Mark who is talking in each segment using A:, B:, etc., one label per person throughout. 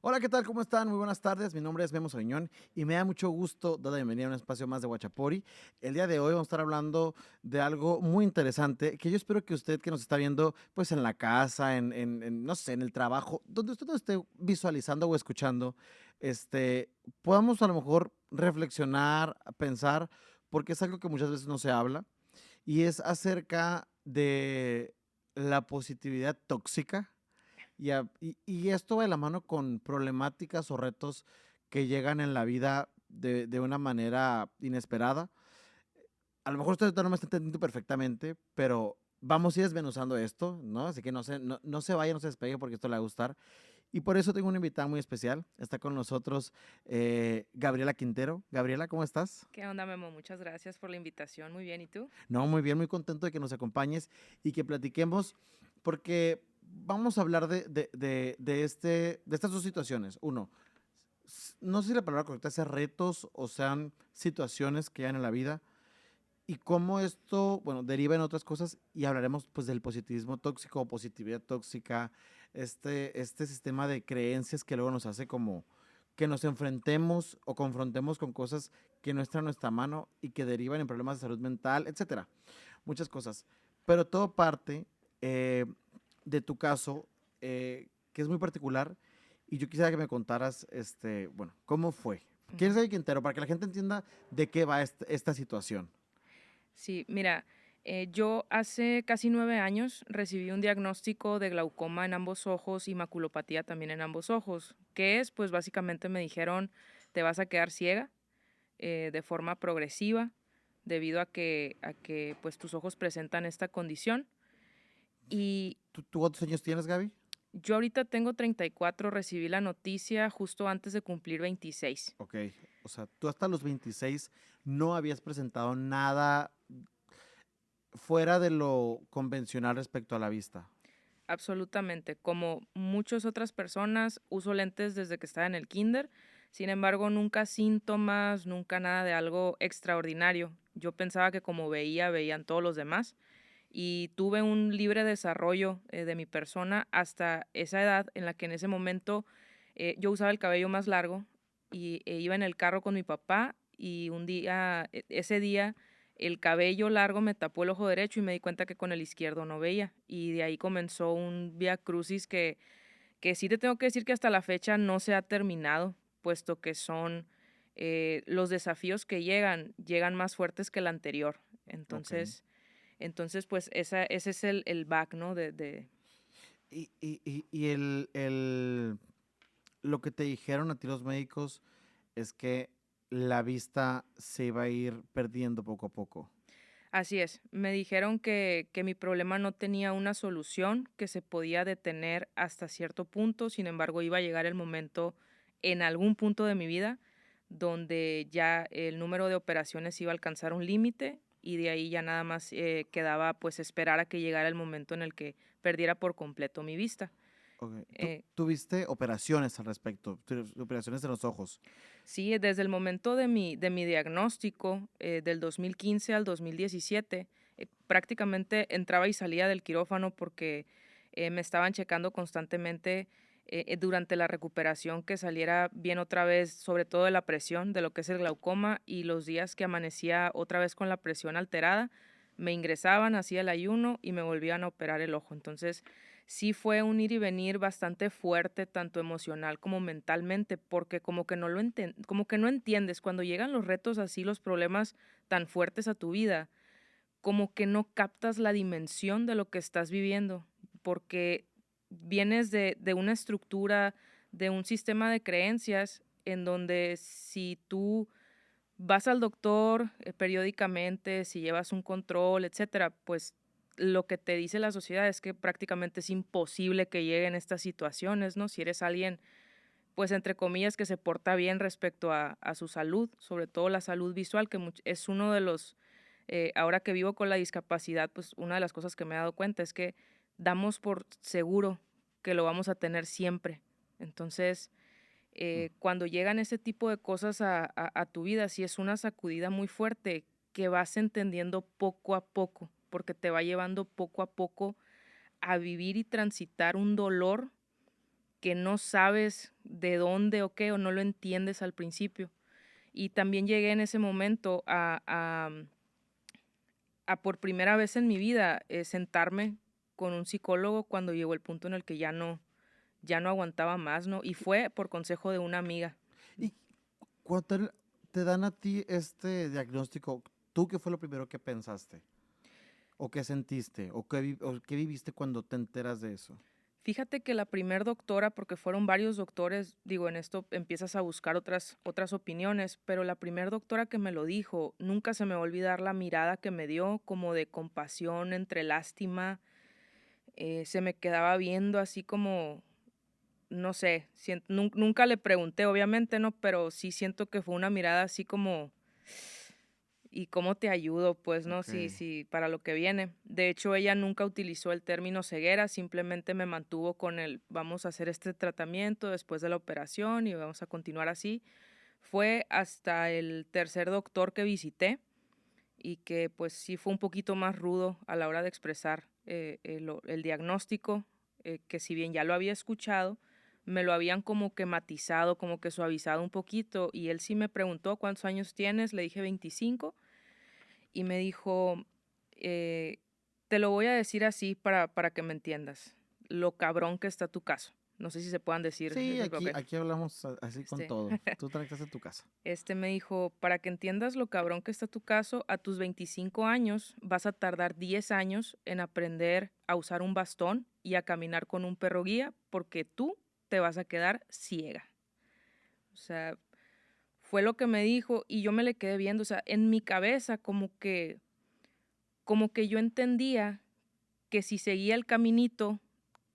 A: Hola, ¿qué tal? ¿Cómo están? Muy buenas tardes. Mi nombre es Memo Sabiñón y me da mucho gusto dar la bienvenida a un espacio más de Guachapori. El día de hoy vamos a estar hablando de algo muy interesante que yo espero que usted que nos está viendo pues en la casa, no sé, en el trabajo, donde usted nos esté visualizando o escuchando, este, podamos a lo mejor reflexionar, pensar, porque es algo que muchas veces no se habla y es acerca de la positividad tóxica y esto va de la mano con problemáticas o retos que llegan en la vida de una manera inesperada. A lo mejor usted ahorita no me está entendiendo perfectamente, pero vamos a ir desmenuzando esto, ¿no? Así que no se vaya, no se despegue porque esto le va a gustar. Y por eso tengo una invitada muy especial. Está con nosotros Gabriela Quintero. Gabriela, ¿cómo estás?
B: ¿Qué onda, Memo? Muchas gracias por la invitación. Muy bien, ¿y tú?
A: No, muy bien, muy contento de que nos acompañes y que platiquemos, porque vamos a hablar de estas dos situaciones. Uno, no sé si la palabra correcta sea retos o sean situaciones que hay en la vida y cómo esto, bueno, deriva en otras cosas y hablaremos pues del positivismo tóxico o positividad tóxica, este sistema de creencias que luego nos hace como que nos enfrentemos o confrontemos con cosas que no están a nuestra mano y que derivan en problemas de salud mental, etcétera. Muchas cosas. Pero todo parte eh, de tu caso, que es muy particular, y yo quisiera que me contaras, bueno, cómo fue. ¿Quién es
B: Ujú.
A: el Quintero? Para que la gente entienda de qué va esta situación.
B: Sí, mira, yo hace casi 9 años recibí un diagnóstico de glaucoma en ambos ojos y maculopatía también en ambos ojos. ¿Qué es? Pues básicamente me dijeron, te vas a quedar ciega de forma progresiva debido a que pues tus ojos presentan esta condición. Y
A: ¿Tú cuántos años tienes, Gaby?
B: yo ahorita tengo 34, recibí la noticia justo antes de cumplir 26.
A: Ok, o sea, tú hasta los 26 no habías presentado nada fuera de lo convencional respecto a la vista.
B: Absolutamente. Como muchas otras personas, uso lentes desde que estaba en el kinder. Sin embargo, nunca síntomas, nunca nada de algo extraordinario. Yo pensaba que como veía, veían todos los demás. Y tuve un libre desarrollo de mi persona hasta esa edad en la que en ese momento yo usaba el cabello más largo y iba en el carro con mi papá y un día, ese día, el cabello largo me tapó el ojo derecho y me di cuenta que con el izquierdo no veía. Y de ahí comenzó un vía crucis que sí te tengo que decir que hasta la fecha no se ha terminado, puesto que son los desafíos que llegan más fuertes que el anterior.
A: Ok.
B: Entonces, pues ese es el back, ¿no?
A: Y lo que te dijeron a ti los médicos es que la vista se iba a ir perdiendo poco a poco.
B: Así es, me dijeron que mi problema no tenía una solución, que se podía detener hasta cierto punto, sin embargo, iba a llegar el momento en algún punto de mi vida donde ya el número de operaciones iba a alcanzar un límite y de ahí ya nada más quedaba pues esperar a que llegara el momento en el que perdiera por completo mi vista.
A: Ok. ¿Tú
B: Eh,
A: tuviste operaciones al respecto? Operaciones de los ojos.
B: Sí, desde el momento de mi diagnóstico, del 2015 al 2017, prácticamente entraba y salía del quirófano porque me estaban checando constantemente durante la recuperación que saliera bien otra vez, sobre todo de la presión, de lo que es el glaucoma, y los días que amanecía otra vez con la presión alterada, me ingresaban, hacía el ayuno y me volvían a operar el ojo. Entonces, sí fue un ir y venir bastante fuerte, tanto emocional como mentalmente, porque como que no entiendes cuando llegan los retos así, los problemas tan fuertes a tu vida, como que no captas la dimensión de lo que estás viviendo, porque vienes de una estructura, de un sistema de creencias en donde si tú vas al doctor, periódicamente, si llevas un control, etcétera, pues, lo que te dice la sociedad es que prácticamente es imposible que lleguen estas situaciones, ¿no? Si eres alguien, pues, entre comillas, que se porta bien respecto a su salud, sobre todo la salud visual, que es uno de los, ahora que vivo con la discapacidad, pues, una de las cosas que me he dado cuenta es que damos por seguro que lo vamos a tener siempre. Entonces,
A: Mm.
B: cuando llegan ese tipo de cosas a tu vida, sí es una sacudida muy fuerte que vas entendiendo poco a poco, porque te va llevando poco a poco a vivir y transitar un dolor que no sabes de dónde o qué, o no lo entiendes al principio. Y también llegué en ese momento a por primera vez en mi vida, sentarme con un psicólogo cuando llegó el punto en el que ya no aguantaba más, ¿no? Y fue por consejo de una amiga.
A: Y cuando te dan a ti este diagnóstico, ¿tú qué fue lo primero que pensaste? ¿O qué sentiste? ¿O qué viviste cuando te enteras de eso?
B: Fíjate que la primer doctora, porque fueron varios doctores, digo, en esto empiezas a buscar otras opiniones, pero la primer doctora que me lo dijo, nunca se me va a olvidar la mirada que me dio, como de compasión, entre lástima, se me quedaba viendo así como, no sé, nunca le pregunté, obviamente, ¿no? Pero sí siento que fue una mirada así como, ¿y cómo te ayudo? Pues, ¿no?
A: Ok.
B: Sí, para lo que viene. De hecho, ella nunca utilizó el término ceguera, simplemente me mantuvo con el, vamos a hacer este tratamiento después de la operación y vamos a continuar así. Fue hasta el tercer doctor que visité y que pues sí fue un poquito más rudo a la hora de expresar el diagnóstico, que si bien ya lo había escuchado, me lo habían como que matizado, como que suavizado un poquito, y él sí me preguntó cuántos años tienes, le dije 25, y me dijo, eh, te lo voy a decir así para que me entiendas, lo cabrón que está tu caso. No sé si se puedan decir
A: Sí,
B: ese
A: aquí,
B: papel.
A: aquí hablamos así con
B: Este,
A: todo. Tú tranquilas en tu casa.
B: Me dijo, para que entiendas lo cabrón que está tu caso, a tus 25 años vas a tardar 10 años en aprender a usar un bastón y a caminar con un perro guía porque tú te vas a quedar ciega. O sea, fue lo que me dijo y yo me le quedé viendo, o sea, en mi cabeza como que yo entendía que si seguía el caminito,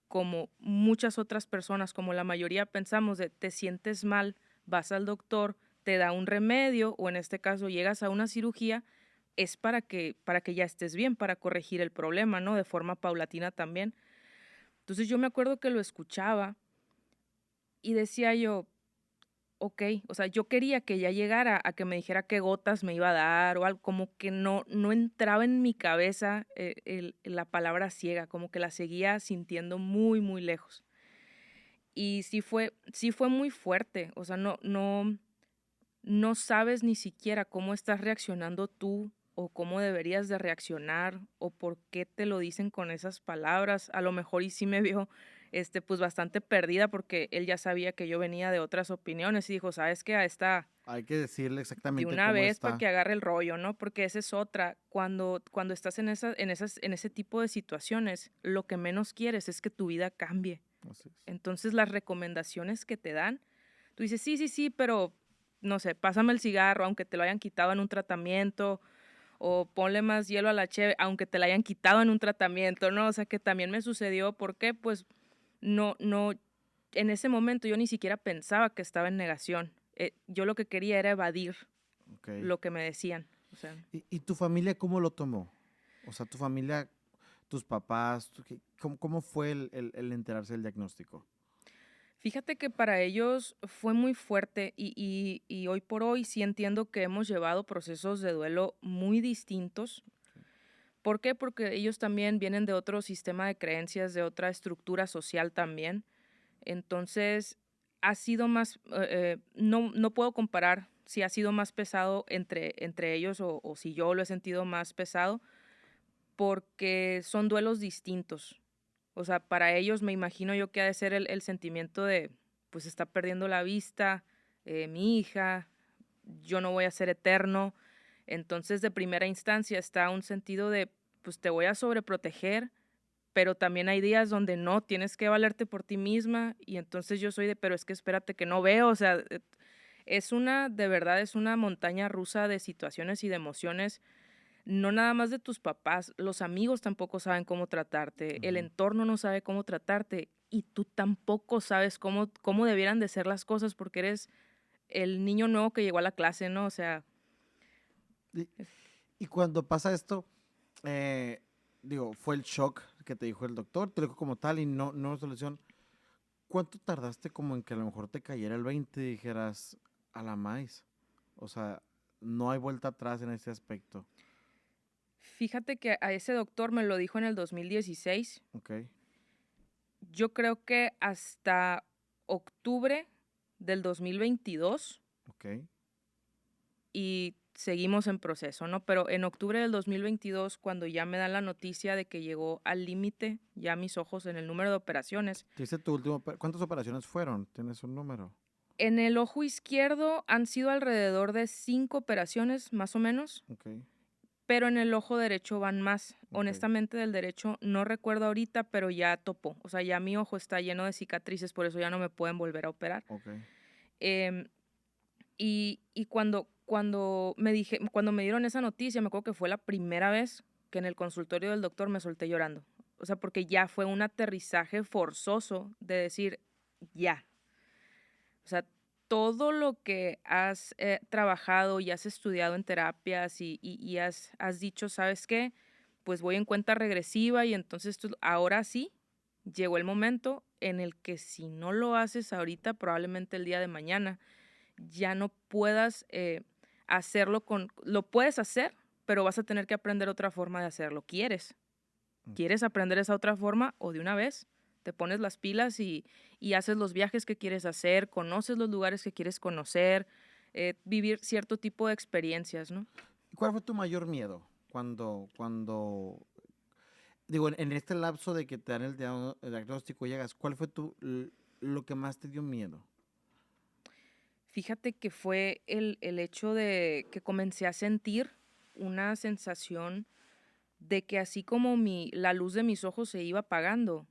B: como muchas otras personas, como la mayoría pensamos, de te sientes mal, vas al doctor, te da un remedio o en este caso llegas a una cirugía, es para que ya estés bien, para corregir el problema, ¿no? De forma paulatina también. Entonces yo me acuerdo que lo escuchaba y decía yo, ok, o sea, yo quería que ya llegara a que me dijera qué gotas me iba a dar o algo, como que no entraba en mi cabeza la palabra ciega, como que la seguía sintiendo muy, muy lejos. Y sí fue muy fuerte, o sea, no sabes ni siquiera cómo estás reaccionando tú, o cómo deberías de reaccionar, o por qué te lo dicen con esas palabras. A lo mejor y sí me vio, pues, bastante perdida, porque él ya sabía que yo venía de otras opiniones, y dijo: "¿Sabes qué? A esta
A: Hay que decirle
B: de
A: exactamente
B: una
A: cómo
B: vez para
A: está.
B: que agarre el rollo", ¿no? Porque esa es otra, cuando estás en ese tipo de situaciones, lo que menos quieres es que tu vida cambie.
A: Así es.
B: Entonces, las recomendaciones que te dan, tú dices: "Sí, sí, sí, pero, no sé, pásame el cigarro, aunque te lo hayan quitado en un tratamiento, o ponle más hielo a la cheve, aunque te la hayan quitado en un tratamiento", ¿no? O sea, que también me sucedió, ¿por qué? Pues, no, en ese momento yo ni siquiera pensaba que estaba en negación, yo lo que quería era evadir
A: Ok.
B: lo que me decían, o sea.
A: ¿Y tu familia cómo lo tomó? O sea, tu familia, tus papás, ¿cómo fue el enterarse del diagnóstico?
B: Fíjate que para ellos fue muy fuerte y hoy por hoy sí entiendo que hemos llevado procesos de duelo muy distintos. ¿Por qué? Porque ellos también vienen de otro sistema de creencias, de otra estructura social también. Entonces, ha sido más, no puedo comparar si ha sido más pesado entre ellos o si yo lo he sentido más pesado, porque son duelos distintos. O sea, para ellos me imagino yo que ha de ser el sentimiento de, pues está perdiendo la vista, mi hija, yo no voy a ser eterno. Entonces, de primera instancia está un sentido de, pues te voy a sobreproteger, pero también hay días donde no, tienes que valerte por ti misma. Y entonces yo soy de, pero es que espérate que no veo. O sea, de verdad, es una montaña rusa de situaciones y de emociones, no nada más de tus papás, los amigos tampoco saben cómo tratarte, el
A: Ujú.
B: entorno no sabe cómo tratarte y tú tampoco sabes cómo debieran de ser las cosas porque eres el niño nuevo que llegó a la clase, ¿no? O sea,
A: Y,
B: es-
A: y cuando pasa esto, eh, digo, fue el shock que te dijo el doctor, te lo dijo como tal y no solución. ¿Cuánto tardaste como en que a lo mejor te cayera el 20 y dijeras a la maíz? O sea, no hay vuelta atrás en ese aspecto.
B: fíjate que a ese doctor me lo dijo en el 2016.
A: Ok.
B: Yo creo que hasta octubre del 2022
A: Ok.
B: y seguimos en proceso, ¿no? Pero en octubre del 2022, cuando ya me dan la noticia de que llegó al límite ya mis ojos en el número de operaciones,
A: Te hice tu último, ¿cuántas operaciones fueron? ¿Tienes un número?
B: en el ojo izquierdo han sido alrededor de 5 operaciones, más o menos,
A: Ok,
B: pero en el ojo derecho van más.
A: ok,
B: Honestamente, del derecho no recuerdo ahorita, pero ya topó. O sea, ya mi ojo está lleno de cicatrices, por eso ya no me pueden volver a operar.
A: ok.
B: Em, y cuando me dieron esa noticia, me acuerdo que fue la primera vez que en el consultorio del doctor me solté llorando. O sea, porque ya fue un aterrizaje forzoso de decir, ya. O sea, todo lo que has trabajado y has estudiado en terapias y has dicho, ¿sabes qué? Pues voy en cuenta regresiva y entonces ahora sí llegó el momento en el que si no lo haces ahorita, probablemente el día de mañana ya no puedas hacerlo lo puedes hacer, pero vas a tener que aprender otra forma de hacerlo.
A: Mm.
B: ¿Quieres aprender esa otra forma o de una vez te pones las pilas y haces los viajes que quieres hacer, conoces los lugares que quieres conocer, vivir cierto tipo de experiencias, ¿no?
A: ¿Y cuál fue tu mayor miedo digo, en este lapso de que te dan el diagnóstico y llegas, ¿cuál fue lo que más te dio miedo?
B: Fíjate que fue el hecho de que comencé a sentir una sensación de que así como la luz de mis ojos se iba apagando,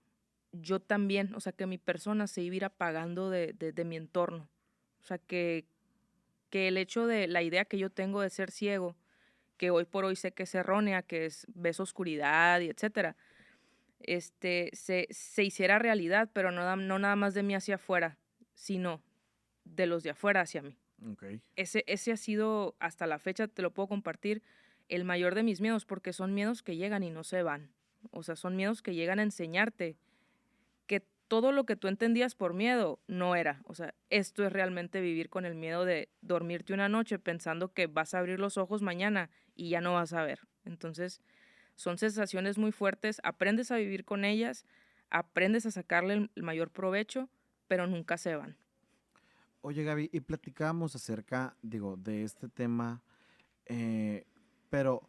B: yo también, o sea, que mi persona se iba a ir apagando de mi entorno. O sea, que el hecho de la idea que yo tengo de ser ciego, que hoy por hoy sé que es errónea, que ves oscuridad y etcétera, se hiciera realidad, pero no nada más de mí hacia afuera, sino de los de afuera hacia mí.
A: Ok.
B: Ese ha sido, hasta la fecha, te lo puedo compartir, el mayor de mis miedos, porque son miedos que llegan y no se van. O sea, son miedos que llegan a enseñarte que todo lo que tú entendías por miedo no era. O sea, esto es realmente vivir con el miedo de dormirte una noche pensando que vas a abrir los ojos mañana y ya no vas a ver. Entonces, son sensaciones muy fuertes, aprendes a vivir con ellas, aprendes a sacarle el mayor provecho, pero nunca se van.
A: Oye, Gaby, y platicábamos acerca, digo, de este tema, eh, pero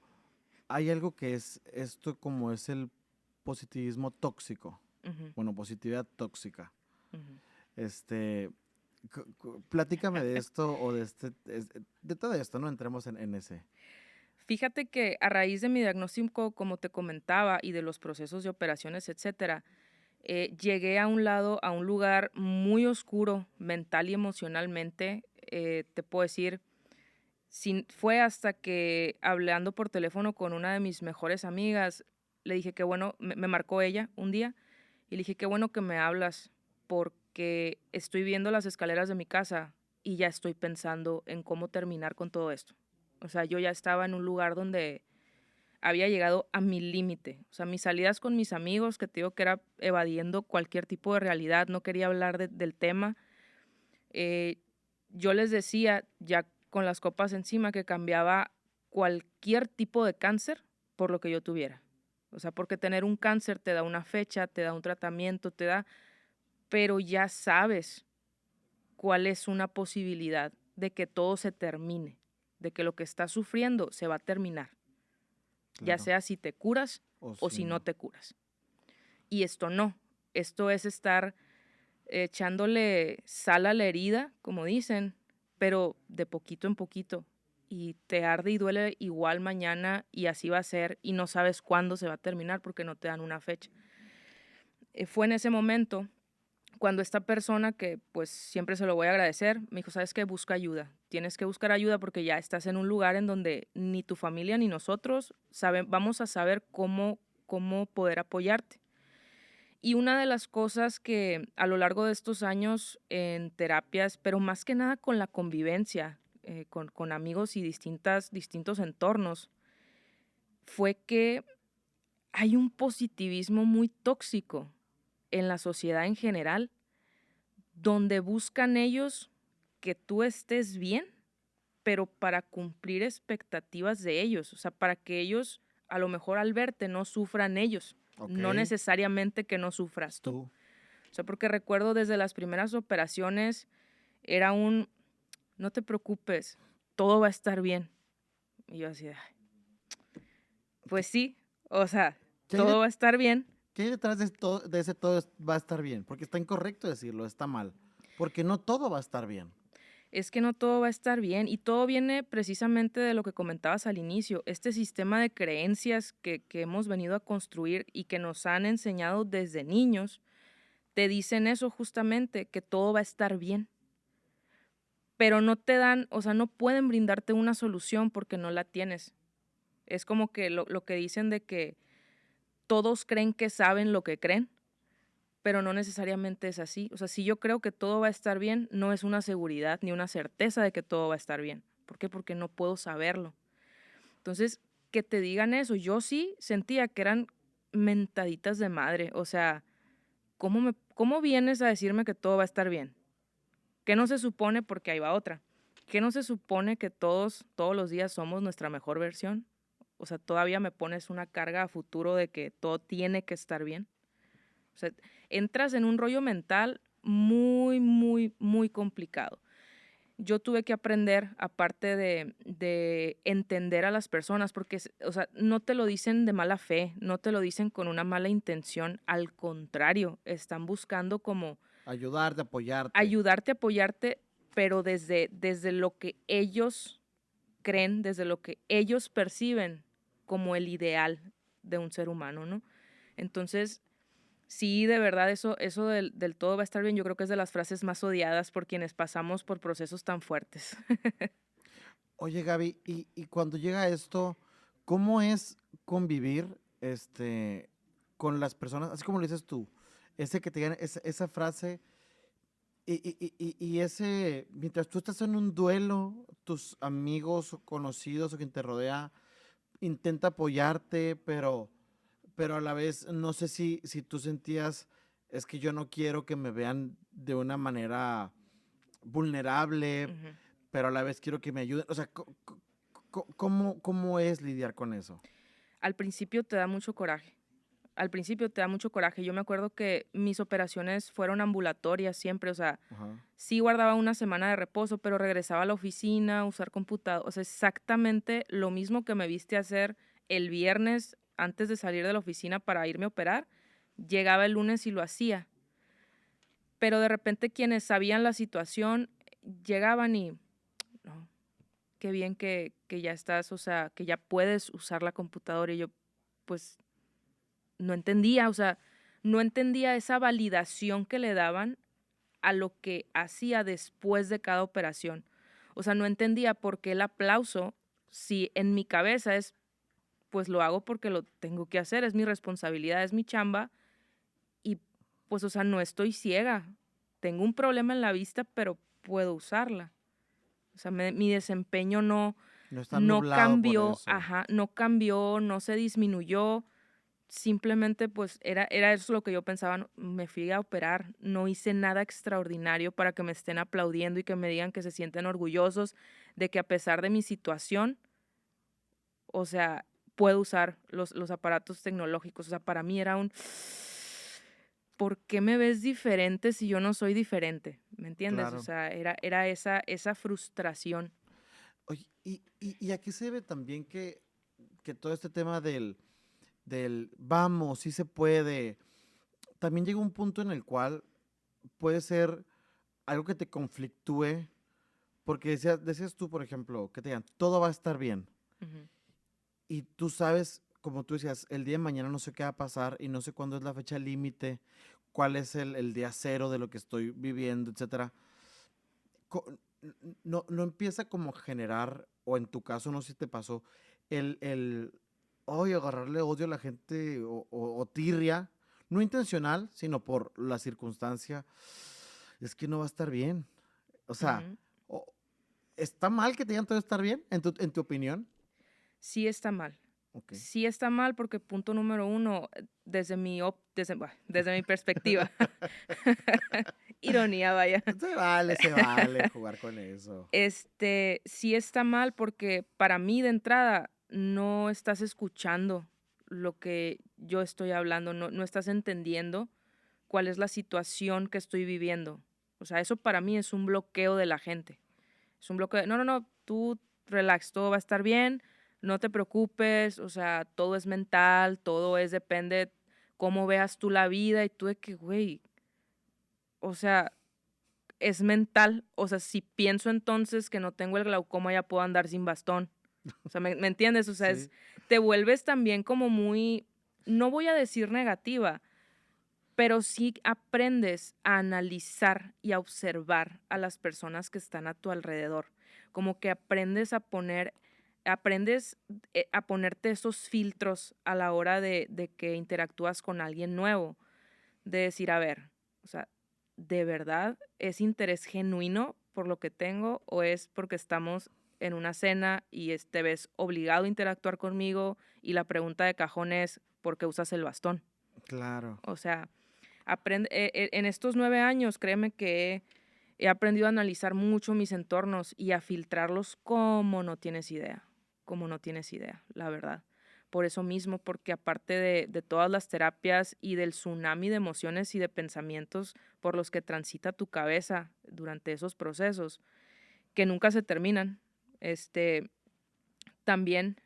A: hay algo que es esto como es el positivismo tóxico,
B: Ujú,
A: bueno, positividad tóxica.
B: ujú.
A: Este, platícame de esto o de todo esto, ¿no? Entremos en ese.
B: Fíjate que a raíz de mi diagnóstico, como te comentaba, y de los procesos de operaciones, etcétera, llegué a un lugar muy oscuro mental y emocionalmente. Te puedo decir, fue hasta que hablando por teléfono con una de mis mejores amigas, le dije que bueno, me marcó ella un día y le dije qué bueno que me hablas porque estoy viendo las escaleras de mi casa y ya estoy pensando en cómo terminar con todo esto. O sea, yo ya estaba en un lugar donde había llegado a mi límite. O sea, mis salidas con mis amigos, que te digo que era evadiendo cualquier tipo de realidad, no quería hablar del tema. eh, yo les decía, ya con las copas encima, que cambiaba cualquier tipo de cáncer por lo que yo tuviera. O sea, porque tener un cáncer te da una fecha, te da un tratamiento, pero ya sabes cuál es una posibilidad de que todo se termine, de que lo que estás sufriendo se va a terminar, ya
A: Claro.
B: sea si te curas
A: O
B: o
A: si
B: si no
A: no.
B: te curas. Y esto no, esto es estar echándole sal a la herida, como dicen, pero de poquito en poquito. Y te arde y duele igual mañana y así va a ser y no sabes cuándo se va a terminar porque no te dan una fecha. Fue en ese momento cuando esta persona, que pues siempre se lo voy a agradecer, me dijo, sabes qué, busca ayuda. Tienes que buscar ayuda porque ya estás en un lugar en donde ni tu familia ni nosotros vamos a saber cómo poder apoyarte. Y una de las cosas que a lo largo de estos años en terapias, pero más que nada con la convivencia, con amigos y distintos entornos, fue que hay un positivismo muy tóxico en la sociedad en general, donde buscan ellos que tú estés bien, pero para cumplir expectativas de ellos, o sea, para que ellos, a lo mejor al verte, no sufran ellos,
A: Ok.
B: no necesariamente que no sufras tú.
A: Tú.
B: O sea, porque recuerdo desde las primeras operaciones era un, no te preocupes, todo va a estar bien. Y yo así, de, "Ay,
A: ¿Qué,
B: pues sí, o sea,
A: qué hay,
B: todo va a estar bien".
A: qué hay detrás de ese todo va a estar bien? Porque está incorrecto decirlo, está mal. Porque no todo va a estar bien.
B: Es que no todo va a estar bien y todo viene precisamente de lo que comentabas al inicio, este sistema de creencias que hemos venido a construir y que nos han enseñado desde niños, te dicen eso justamente, que todo va a estar bien, pero no te dan, o sea, no pueden brindarte una solución porque no la tienes. Es como que lo que dicen de que todos creen que saben lo que creen, pero no necesariamente es así. O sea, si yo creo que todo va a estar bien, no es una seguridad ni una certeza de que todo va a estar bien. ¿Por qué? Porque no puedo saberlo. Entonces, que te digan eso, yo sí sentía que eran mentaditas de madre. O sea, ¿cómo vienes a decirme que todo va a estar bien? ¿Qué no se supone? Porque ahí va otra. ¿Qué no se supone que todos los días somos nuestra mejor versión? O sea, todavía me pones una carga a futuro de que todo tiene que estar bien. O sea, entras en un rollo mental muy, muy, muy complicado. Yo tuve que aprender, aparte de entender a las personas, porque, o sea, no te lo dicen de mala fe, no te lo dicen con una mala intención, al contrario, están buscando como
A: Ayudarte, apoyarte.
B: ayudarte, apoyarte, pero desde lo que ellos creen, desde lo que ellos perciben como el ideal de un ser humano, ¿no? Entonces, sí, de verdad, eso del todo va a estar bien, yo creo que es de las frases más odiadas por quienes pasamos por procesos tan fuertes.
A: Oye, Gaby, y cuando llega esto, ¿cómo es convivir con las personas, así como lo dices tú, ese que te digan esa frase y ese, mientras tú estás en un duelo, tus amigos o conocidos o quien te rodea intenta apoyarte, pero a la vez no sé si tú sentías, es que yo no quiero que me vean de una manera vulnerable,
B: Ujú.
A: pero a la vez quiero que me ayuden. O sea, ¿cómo es lidiar con eso?
B: Al principio te da mucho coraje. Al principio te da mucho coraje. Yo me acuerdo que mis operaciones fueron ambulatorias siempre, o sea,
A: Ajá.
B: sí guardaba una semana de reposo, pero regresaba a la oficina a usar computador, o sea, exactamente lo mismo que me viste hacer el viernes antes de salir de la oficina para irme a operar, llegaba el lunes y lo hacía. Pero de repente quienes sabían la situación llegaban y, no, qué bien que ya estás, o sea, que ya puedes usar la computadora. Y yo, pues, no entendía, o sea, no entendía esa validación que le daban a lo que hacía después de cada operación. O sea, no entendía por qué el aplauso, si en mi cabeza es, pues lo hago porque lo tengo que hacer, es mi responsabilidad, es mi chamba y pues, o sea, no estoy ciega. Tengo un problema en la vista, pero puedo usarla. O sea, mi desempeño
A: No está
B: no
A: nublado por
B: cambió,
A: eso.
B: ajá, no cambió, no se disminuyó. Simplemente, pues, era eso lo que yo pensaba, ¿no? Me fui a operar, no hice nada extraordinario para que me estén aplaudiendo y que me digan que se sienten orgullosos de que a pesar de mi situación, o sea, puedo usar los aparatos tecnológicos. O sea, para mí era un, ¿por qué me ves diferente si yo no soy diferente? ¿Me entiendes? O
A: Claro.
B: sea, era esa frustración.
A: Oye, y aquí se ve también que todo este tema del vamos, sí se puede, también llega un punto en el cual puede ser algo que te conflictúe, porque decías tú, por ejemplo, que te digan, todo va a estar bien.
B: Ujú,
A: Y tú sabes, como tú decías, el día de mañana no sé qué va a pasar y no sé cuándo es la fecha límite, cuál es el día cero de lo que estoy viviendo, etcétera. No empieza como a generar, o en tu caso, no sé si te pasó, el oye, agarrarle odio a la gente o tirria, no intencional, sino por la circunstancia, es que no va a estar bien. O sea,
B: ujú.
A: o- ¿está mal que te digan todo estar bien, en tu opinión?
B: Sí está mal.
A: Ok.
B: Sí está mal porque punto número uno, desde mi perspectiva, ironía, vaya.
A: Se vale jugar con eso.
B: Sí está mal porque para mí de entrada no estás escuchando lo que yo estoy hablando, no estás entendiendo cuál es la situación que estoy viviendo. O sea, eso para mí es un bloqueo de la gente. Es un bloqueo de, no, no, no, tú relax, todo va a estar bien, no te preocupes, o sea, todo es mental, todo es, depende cómo veas tú la vida y tú de que, güey, o sea, es mental. O sea, si pienso entonces que no tengo el glaucoma, ya puedo andar sin bastón. O sea, ¿me entiendes? O sea,
A: Sí,
B: te vuelves también como muy, no voy a decir negativa, pero sí aprendes a analizar y a observar a las personas que están a tu alrededor. Como que aprendes a ponerte esos filtros a la hora de que interactúas con alguien nuevo. De decir, a ver, o sea, ¿de verdad es interés genuino por lo que tengo o es porque estamos en una cena y te ves obligado a interactuar conmigo y la pregunta de cajón es, ¿por qué usas el bastón?
A: claro.
B: O sea, en estos 9 años, créeme que he aprendido a analizar mucho mis entornos y a filtrarlos como no tienes idea, la verdad. Por eso mismo, porque aparte de todas las terapias y del tsunami de emociones y de pensamientos por los que transita tu cabeza durante esos procesos, que nunca se terminan, este, también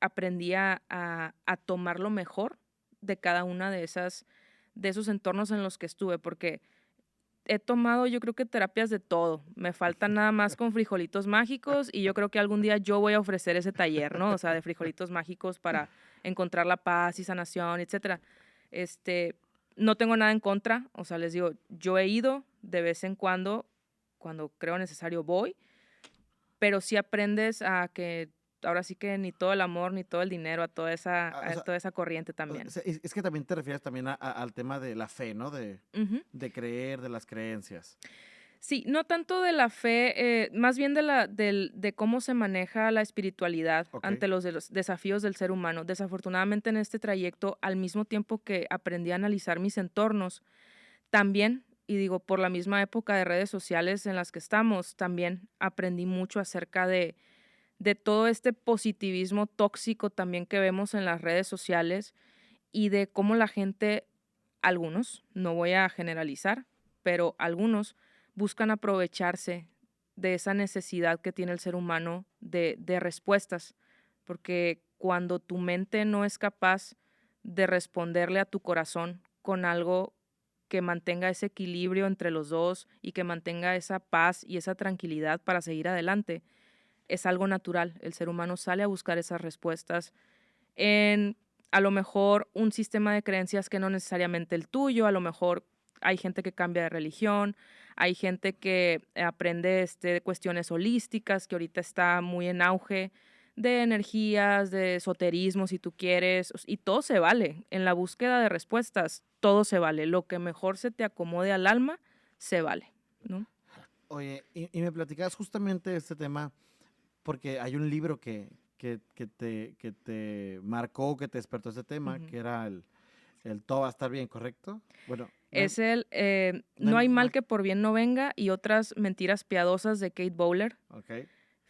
B: aprendí a tomar lo mejor de cada una de esos entornos en los que estuve, porque he tomado, yo creo que terapias de todo. Me faltan nada más con frijolitos mágicos y yo creo que algún día yo voy a ofrecer ese taller, ¿no? O sea, de frijolitos mágicos para encontrar la paz y sanación, etcétera. Este, no tengo nada en contra, o sea, les digo, yo he ido de vez en cuando creo necesario voy, pero sí aprendes a que ahora sí que ni todo el amor, ni todo el dinero,
A: Ah,
B: a toda esa corriente también.
A: es que también te refieres también al tema de la fe, ¿no?
B: Ujú.
A: De creer, de las creencias.
B: Sí, no tanto de la fe, más bien de cómo se maneja la espiritualidad
A: Ok,
B: ante los desafíos del ser humano. Desafortunadamente en este trayecto, al mismo tiempo que aprendí a analizar mis entornos, también, y digo, por la misma época de redes sociales en las que estamos, también aprendí mucho acerca de todo este positivismo tóxico también que vemos en las redes sociales y de cómo la gente, algunos, no voy a generalizar, pero algunos buscan aprovecharse de esa necesidad que tiene el ser humano de respuestas, porque cuando tu mente no es capaz de responderle a tu corazón con algo que mantenga ese equilibrio entre los dos y que mantenga esa paz y esa tranquilidad para seguir adelante, es algo natural. El ser humano sale a buscar esas respuestas en a lo mejor un sistema de creencias que no necesariamente el tuyo, a lo mejor hay gente que cambia de religión, hay gente que aprende de cuestiones holísticas, que ahorita está muy en auge, de energías, de esoterismo, si tú quieres, y todo se vale. En la búsqueda de respuestas, todo se vale. Lo que mejor se te acomode al alma, se vale, ¿no?
A: oye, y me platicabas justamente de este tema, porque hay un libro que te marcó, que te despertó este tema,
B: Ujú.
A: que era el Todo va a estar bien, ¿correcto? Bueno,
B: Es
A: no hay
B: No hay mal
A: mal,
B: que por bien no venga y otras mentiras piadosas de Kate Bowler.
A: ok,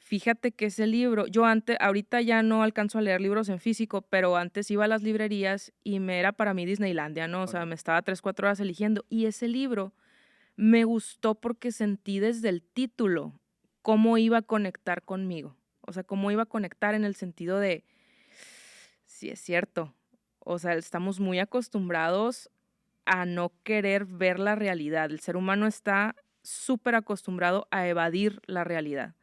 B: Fíjate que ese libro, yo antes, ahorita ya no alcanzo a leer libros en físico, pero antes iba a las librerías y me era para mí Disneylandia, ¿no? O
A: ok,
B: sea, me estaba 3, 4 horas eligiendo. Y ese libro me gustó porque sentí desde el título cómo iba a conectar conmigo. O sea, cómo iba a conectar en el sentido de, sí es cierto. O sea, estamos muy acostumbrados a no querer ver la realidad. El ser humano está súper acostumbrado a evadir la realidad.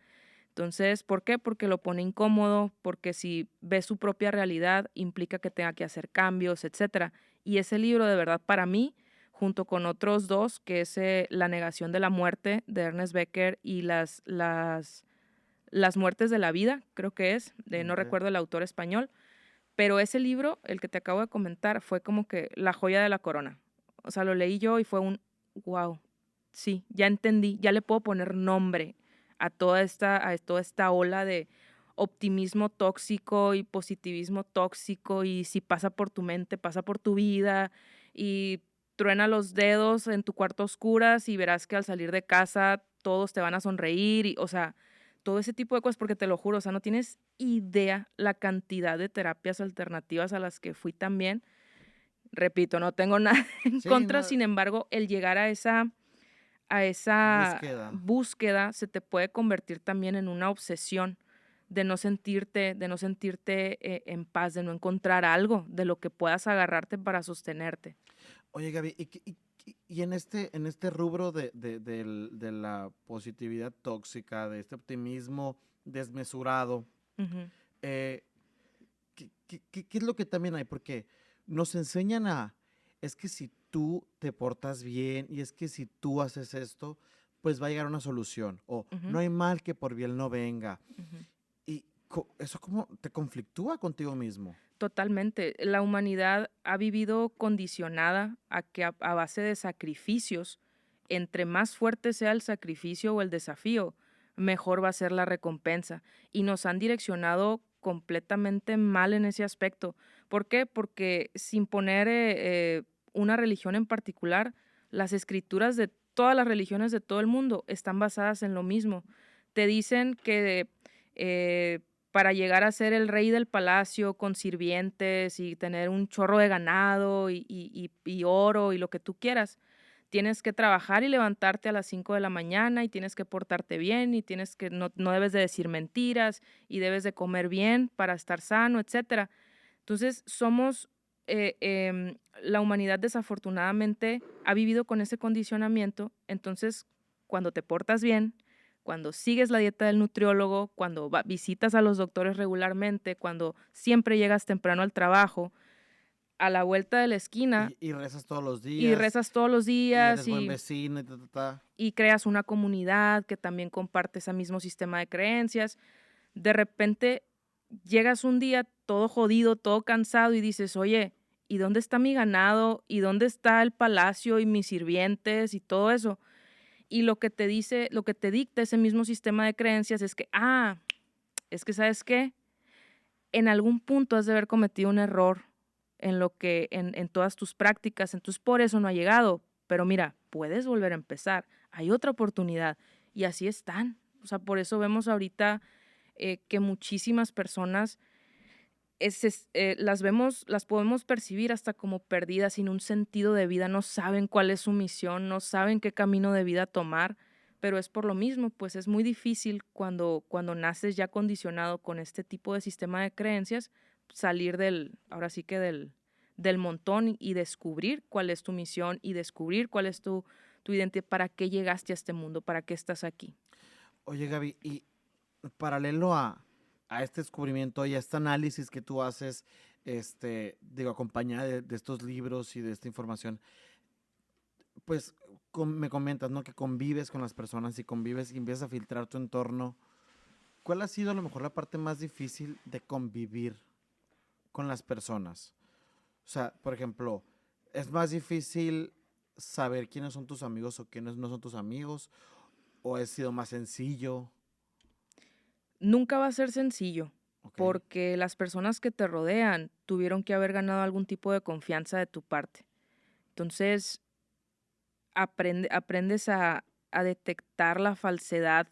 B: Entonces, ¿por qué? Porque lo pone incómodo, porque si ve su propia realidad implica que tenga que hacer cambios, etcétera. Y ese libro, de verdad, para mí, junto con otros dos, que es La negación de la muerte de Ernest Becker y las muertes de la vida, creo que es, no
A: ok.
B: recuerdo el autor español, pero ese libro, el que te acabo de comentar, fue como que la joya de la corona. O sea, lo leí yo y fue un, wow, sí, ya entendí, ya le puedo poner nombre a toda esta ola de optimismo tóxico y positivismo tóxico y si pasa por tu mente, pasa por tu vida y truena los dedos en tu cuarto a oscuras y verás que al salir de casa todos te van a sonreír y, o sea, todo ese tipo de cosas, porque te lo juro, o sea, no tienes idea la cantidad de terapias alternativas a las que fui también. Repito, no tengo nada en
A: Sí,
B: contra,
A: no,
B: sin embargo, el llegar a esa
A: búsqueda.
B: búsqueda se te puede convertir también en una obsesión de no sentirte, en paz, de no encontrar algo de lo que puedas agarrarte para sostenerte.
A: Oye, Gaby, y en este rubro de la positividad tóxica, de este optimismo desmesurado,
B: Ujú,
A: eh, qué es lo que también hay? Porque nos enseñan es que si tú te portas bien y es que si tú haces esto, pues va a llegar una solución. O
B: ujú,
A: no hay mal que por bien no venga.
B: ujú.
A: Y eso como te conflictúa contigo mismo.
B: Totalmente. La humanidad ha vivido condicionada a que a base de sacrificios, entre más fuerte sea el sacrificio o el desafío, mejor va a ser la recompensa. Y nos han direccionado completamente mal en ese aspecto. ¿Por qué? Porque sin poner una religión en particular, las escrituras de todas las religiones de todo el mundo están basadas en lo mismo. Te dicen que eh, para llegar a ser el rey del palacio con sirvientes y tener un chorro de ganado y oro y lo que tú quieras. Tienes que trabajar y levantarte a las 5 de la mañana y tienes que portarte bien y no debes de decir mentiras y debes de comer bien para estar sano, etcétera. Entonces, la humanidad desafortunadamente ha vivido con ese condicionamiento. Entonces, cuando te portas bien, cuando sigues la dieta del nutriólogo, cuando visitas a los doctores regularmente, cuando siempre llegas temprano al trabajo, a la vuelta de la esquina
A: Y rezas todos los
B: y
A: días
B: rezas todos los
A: y
B: días
A: eres buen vecino y ta, ta, ta.
B: y creas una comunidad que también comparte ese mismo sistema de creencias, de repente llegas un día todo jodido, todo cansado y dices, oye, ¿y dónde está mi ganado? ¿Y dónde está el palacio y mis sirvientes y todo eso? Y lo que te dicta ese mismo sistema de creencias es que, es que, ¿sabes qué? En algún punto has de haber cometido un error en todas tus prácticas, entonces por eso no ha llegado. Pero mira, puedes volver a empezar, hay otra oportunidad. Y así están. O sea, por eso vemos ahorita que muchísimas personas las podemos percibir hasta como perdidas, sin un sentido de vida, no saben cuál es su misión, no saben qué camino de vida tomar, pero es por lo mismo, pues es muy difícil cuando naces ya condicionado con este tipo de sistema de creencias, salir ahora sí que del montón y descubrir cuál es tu misión y descubrir cuál es tu identidad, para qué llegaste a este mundo, para qué estás aquí.
A: Oye, Gaby, y paralelo a este descubrimiento y a este análisis que tú haces, digo, acompañada de estos libros y de esta información, pues me comentas, ¿no? Que convives con las personas y convives y empiezas a filtrar tu entorno. ¿Cuál ha sido a lo mejor la parte más difícil de convivir con las personas? O sea, por ejemplo, ¿es más difícil saber quiénes son tus amigos o quiénes no son tus amigos? ¿O ha sido más sencillo?
B: Nunca va a ser sencillo,
A: Ok,
B: porque las personas que te rodean tuvieron que haber ganado algún tipo de confianza de tu parte. Entonces, aprendes a detectar la falsedad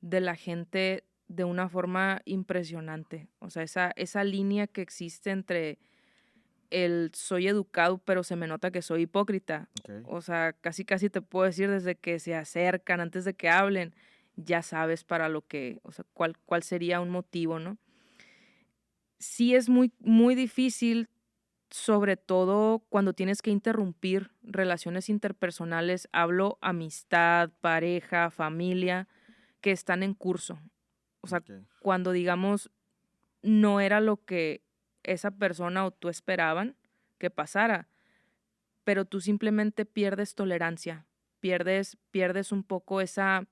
B: de la gente de una forma impresionante. O sea, esa línea que existe entre el soy educado, pero se me nota que soy hipócrita.
A: ok.
B: O sea, casi casi te puedo decir desde que se acercan, antes de que hablen, ya sabes para lo que, o sea, cuál sería un motivo, ¿no? Sí es muy, muy difícil, sobre todo cuando tienes que interrumpir relaciones interpersonales, hablo amistad, pareja, familia, que están en curso. O sea,
A: Ok.
B: cuando digamos no era lo que esa persona o tú esperaban que pasara, pero tú simplemente pierdes tolerancia, pierdes un poco esas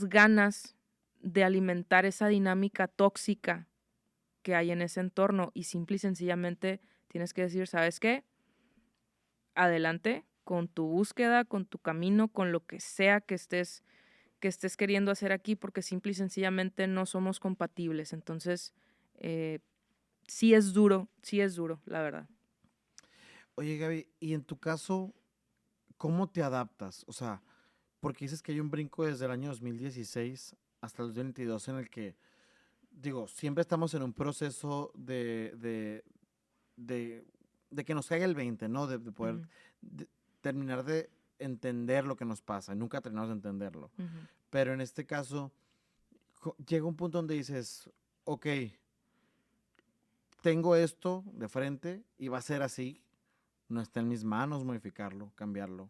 B: ganas de alimentar esa dinámica tóxica que hay en ese entorno y simple y sencillamente tienes que decir, ¿sabes qué? Adelante con tu búsqueda, con tu camino, con lo que sea que estés queriendo hacer aquí, porque simple y sencillamente no somos compatibles. Entonces, eh, sí es duro, la verdad.
A: Oye, Gaby, y en tu caso, ¿cómo te adaptas? O sea, porque dices que hay un brinco desde el año 2016 hasta el 2022 en el que, digo, siempre estamos en un proceso de de que nos caiga el 20, ¿no? De poder
B: Ujú,
A: terminar de entender lo que nos pasa. Nunca terminamos de entenderlo.
B: ujú.
A: Pero en este caso, llega un punto donde dices, ok, tengo esto de frente y va a ser así. No está en mis manos modificarlo, cambiarlo.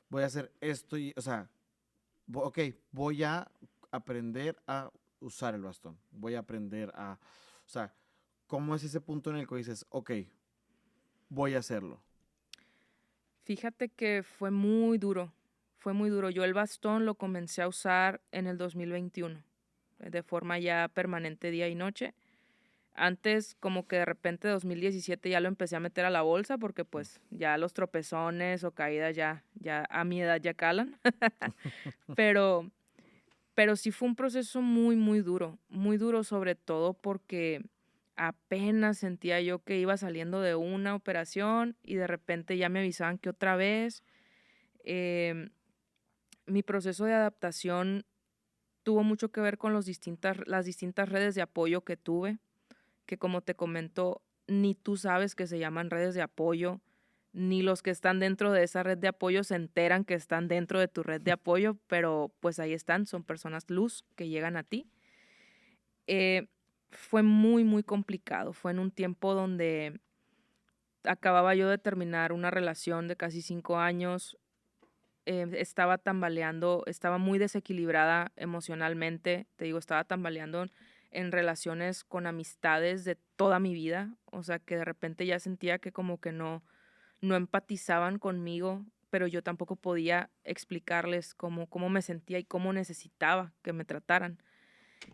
A: Voy a hacer esto y, o sea, ok, voy a aprender a usar el bastón. Voy a aprender a, o sea, ¿cómo es ese punto en el que dices, ok, voy a hacerlo?
B: Fíjate que fue muy duro, fue muy duro. Yo el bastón lo comencé a usar en el 2021, de forma ya permanente día y noche. Antes, como que de repente 2017 ya lo empecé a meter a la bolsa porque pues ya los tropezones o caídas ya a mi edad ya calan. Pero, pero sí fue un proceso muy duro sobre todo porque apenas sentía yo que iba saliendo de una operación y de repente ya me avisaban que otra vez. Em, Mi proceso de adaptación tuvo mucho que ver con las distintas redes de apoyo que tuve, que como te comento, ni tú sabes que se llaman redes de apoyo, ni los que están dentro de esa red de apoyo se enteran que están dentro de tu red de apoyo, pero pues ahí están, son personas luz que llegan a ti. Eh, Fue muy complicado, fue en un tiempo donde acababa yo de terminar una relación de casi 5 años. Estaba tambaleando, estaba muy desequilibrada emocionalmente, te digo, estaba tambaleando en relaciones con amistades de toda mi vida, o sea, que de repente ya sentía que como que no empatizaban conmigo, pero yo tampoco podía explicarles cómo me sentía y cómo necesitaba que me trataran.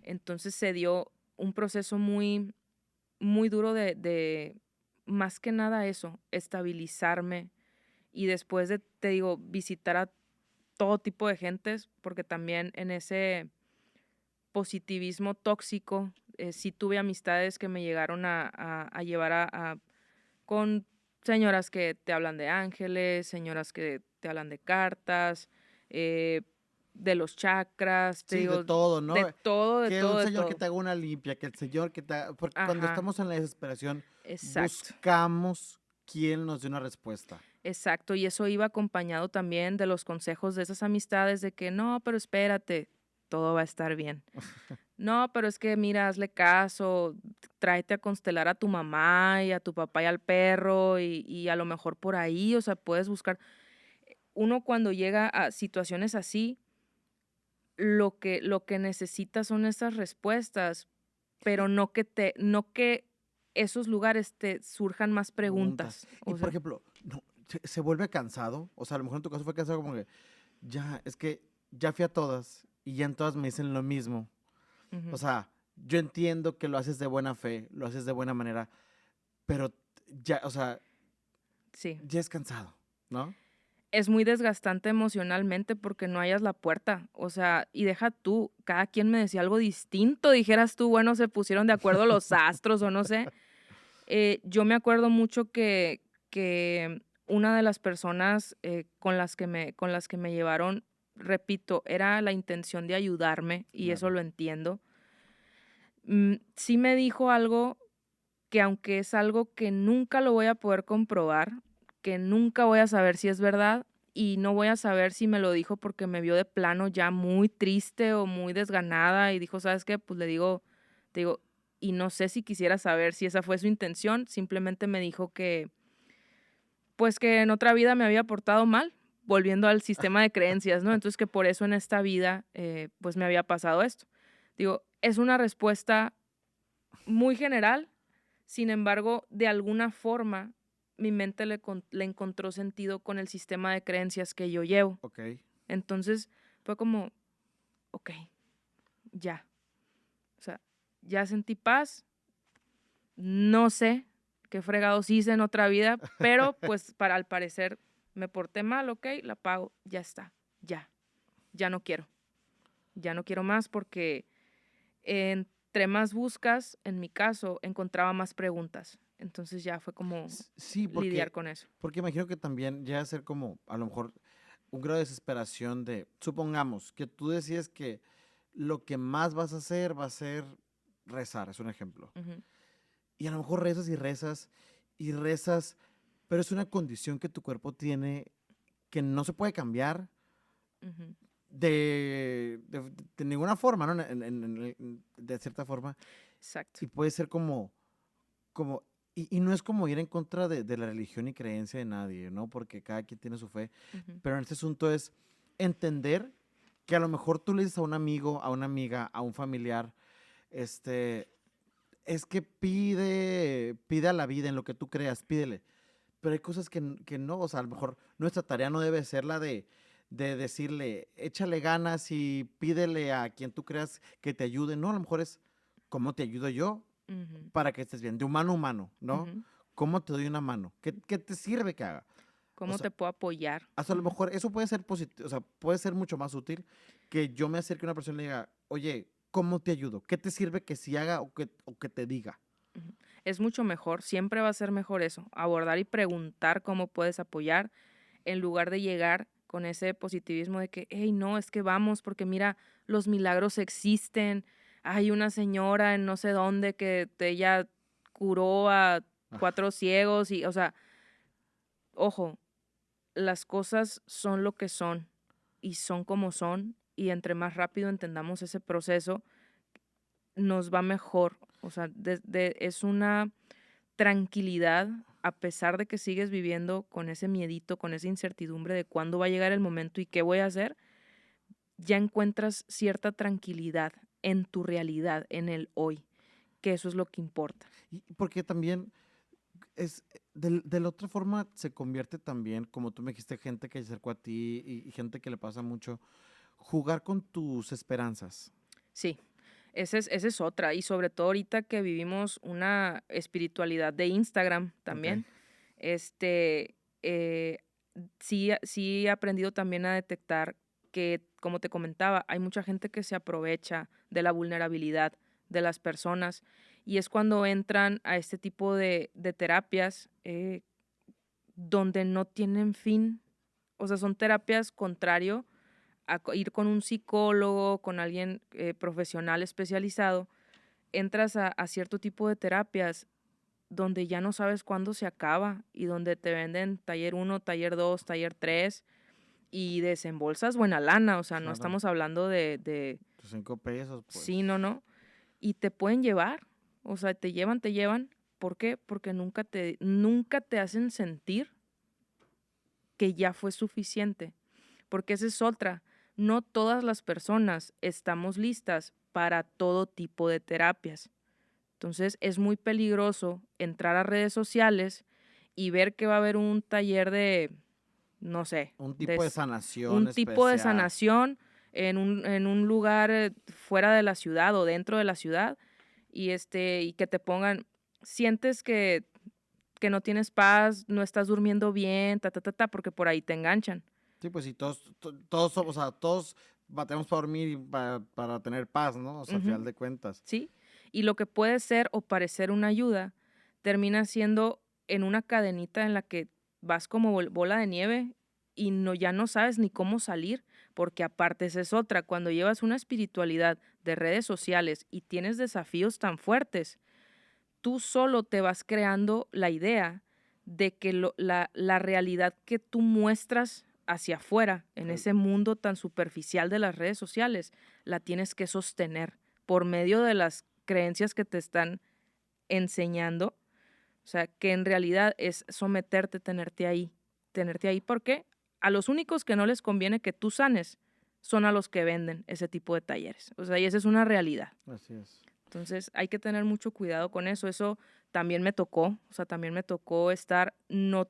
B: Entonces se dio un proceso muy duro de más que nada eso, estabilizarme y después de, te digo, visitar a todo tipo de gentes, porque también en ese positivismo tóxico, sí tuve amistades que me llegaron a llevar con señoras que te hablan de ángeles, señoras que te hablan de cartas, eh, de los chakras, te
A: Sí, de
B: digo,
A: todo, ¿no?
B: de todo, de
A: Que un
B: todo, de
A: señor que
B: todo.
A: te haga una limpia, que el señor que te haga... Porque cuando
B: Ajá,
A: estamos en la desesperación,
B: exacto.
A: buscamos quien nos dé una respuesta.
B: Exacto, y eso iba acompañado también de los consejos de esas amistades de que no, pero espérate, todo va a estar bien. No, pero es que mira, hazle caso, tráete a constelar a tu mamá y a tu papá y al perro y a lo mejor por ahí, o sea, puedes buscar. Uno cuando llega a situaciones así, lo que necesita son esas respuestas, pero
A: Y
B: no que esos lugares te surjan más
A: preguntas.
B: preguntas.
A: Y
B: O
A: por
B: sea,
A: ejemplo, no, se vuelve cansado. O sea, a lo mejor en tu caso fue cansado como que, ya, es que ya fui a todas y ya en todas me dicen lo mismo. O
B: ujú,
A: sea, yo entiendo que lo haces de buena fe, lo haces de buena manera, pero ya, o sea,
B: sí.
A: ya es cansado, ¿no?
B: Es muy desgastante emocionalmente porque no hayas la puerta, o sea, y deja tú, cada quien me decía algo distinto, dijeras tú, bueno, se pusieron de acuerdo los astros o no sé. Yo me acuerdo mucho que una de las personas con las que me llevaron, repito, era la intención de ayudarme y eso
A: Claro.
B: lo entiendo. Sí me dijo algo que aunque es algo que nunca lo voy a poder comprobar, que nunca voy a saber si es verdad y no voy a saber si me lo dijo porque me vio de plano ya muy triste o muy desganada y dijo, ¿sabes qué? Pues le digo, te digo, y no sé si quisiera saber si esa fue su intención, simplemente me dijo que, pues que en otra vida me había portado mal, volviendo al sistema de creencias, ¿no? Entonces que por eso en esta vida, pues me había pasado esto. Digo, es una respuesta muy general. Sin embargo, de alguna forma, mi mente le encontró sentido con el sistema de creencias que yo llevo.
A: Ok.
B: Entonces, fue como, okey, ya. O sea, ya sentí paz, no sé qué fregados hice en otra vida, pero, pues, al parecer me porté mal, okey, la pago, ya está, ya, ya no quiero. Ya no quiero más porque entre más buscas, en mi caso, encontraba más preguntas. Entonces, ya fue como
A: Sí,
B: lidiar con eso.
A: porque imagino que también llega a ser como, a lo mejor, un grado de desesperación de, supongamos, que tú decides que lo que más vas a hacer va a ser rezar, es un ejemplo.
B: Ujú.
A: Y a lo mejor rezas y rezas y rezas, pero es una condición que tu cuerpo tiene que no se puede cambiar
B: Ujú.
A: de ninguna forma, ¿no? De cierta forma,
B: Exacto.
A: y puede ser como y no es como ir en contra de la religión y creencia de nadie, ¿no? Porque cada quien tiene su fe,
B: Ujú.
A: pero en este asunto es entender que a lo mejor tú le dices a un amigo, a una amiga, a un familiar, este, es que pide a la vida en lo que tú creas, pídele. Pero hay cosas que no, o sea, a lo mejor nuestra tarea no debe ser la de decirle, échale ganas y pídele a quien tú creas que te ayude. No, a lo mejor es, ¿cómo te ayudo yo
B: Ujú.
A: para que estés bien? De humano a humano, ¿no?
B: Ujú.
A: ¿Cómo te doy una mano? ¿Qué te sirve que haga? O
B: ¿Cómo
A: sea,
B: te puedo apoyar?
A: hasta a lo
B: Ujú.
A: mejor eso puede ser positivo, o sea, puede ser mucho más útil que yo me acerque a una persona y le diga, oye, ¿cómo te ayudo? ¿Qué te sirve que si haga o que te diga?
B: Ujú. Es mucho mejor, siempre va a ser mejor eso, abordar y preguntar cómo puedes apoyar en lugar de llegar con ese positivismo de que, hey, no, es que vamos, porque mira, los milagros existen. Hay una señora en no sé dónde que ella curó a
A: Ah,
B: 4 ciegos y, o sea, ojo, las cosas son lo que son y son como son y entre más rápido entendamos ese proceso, nos va mejor. O sea, es una tranquilidad, a pesar de que sigues viviendo con ese miedito, con esa incertidumbre de cuándo va a llegar el momento y qué voy a hacer, ya encuentras cierta tranquilidad en tu realidad, en el hoy, que eso es lo que importa.
A: y porque también de la otra forma se convierte también, como tú me dijiste, gente que se acercó a ti y gente que le pasa mucho, jugar con tus esperanzas.
B: Sí, esa es otra. Y sobre todo ahorita que vivimos una espiritualidad de Instagram
A: Ok,
B: también, este, sí he aprendido también a detectar que, como te comentaba, hay mucha gente que se aprovecha de la vulnerabilidad de las personas y es cuando entran a este tipo de terapias donde no tienen fin. O sea, son terapias contrario a ir con un psicólogo, con alguien profesional especializado. Entras a cierto tipo de terapias donde ya no sabes cuándo se acaba y donde te venden taller 1, taller 2, taller 3 y desembolsas buena lana, o sea, no
A: claro.
B: estamos hablando de
A: Tus 5 pesos,
B: sí,
A: pues.
B: no, y te pueden llevar, o sea, te llevan, ¿por qué? Porque nunca te hacen sentir que ya fue suficiente, porque esa es otra, no todas las personas estamos listas para todo tipo de terapias. Entonces, es muy peligroso entrar a redes sociales y ver que va a haber un taller de, no sé,
A: Un tipo de sanación
B: un tipo de
A: especial.
B: sanación en un lugar fuera de la ciudad o dentro de la ciudad y que te pongan, sientes que no tienes paz, no estás durmiendo bien, porque por ahí te enganchan.
A: Sí, pues sí, todos somos, o sea, todos batemos para dormir y para tener paz, ¿no? O sea, al final
B: Ujú.
A: de cuentas.
B: ¿Sí? Y lo que puede ser o parecer una ayuda, termina siendo en una cadenita en la que vas como bola de nieve y ya no sabes ni cómo salir, porque aparte esa es otra, cuando llevas una espiritualidad de redes sociales y tienes desafíos tan fuertes, tú solo te vas creando la idea de que la realidad que tú muestras hacia afuera, en
A: El-
B: ese mundo tan superficial de las redes sociales, la tienes que sostener por medio de las creencias que te están enseñando. O sea, que en realidad es someterte, tenerte ahí. Tenerte ahí porque a los únicos que no les conviene que tú sanes son a los que venden ese tipo de talleres. O sea, y esa es una realidad.
A: Así es.
B: Entonces, hay que tener mucho cuidado con eso. Eso también me tocó, o sea, también me tocó estar no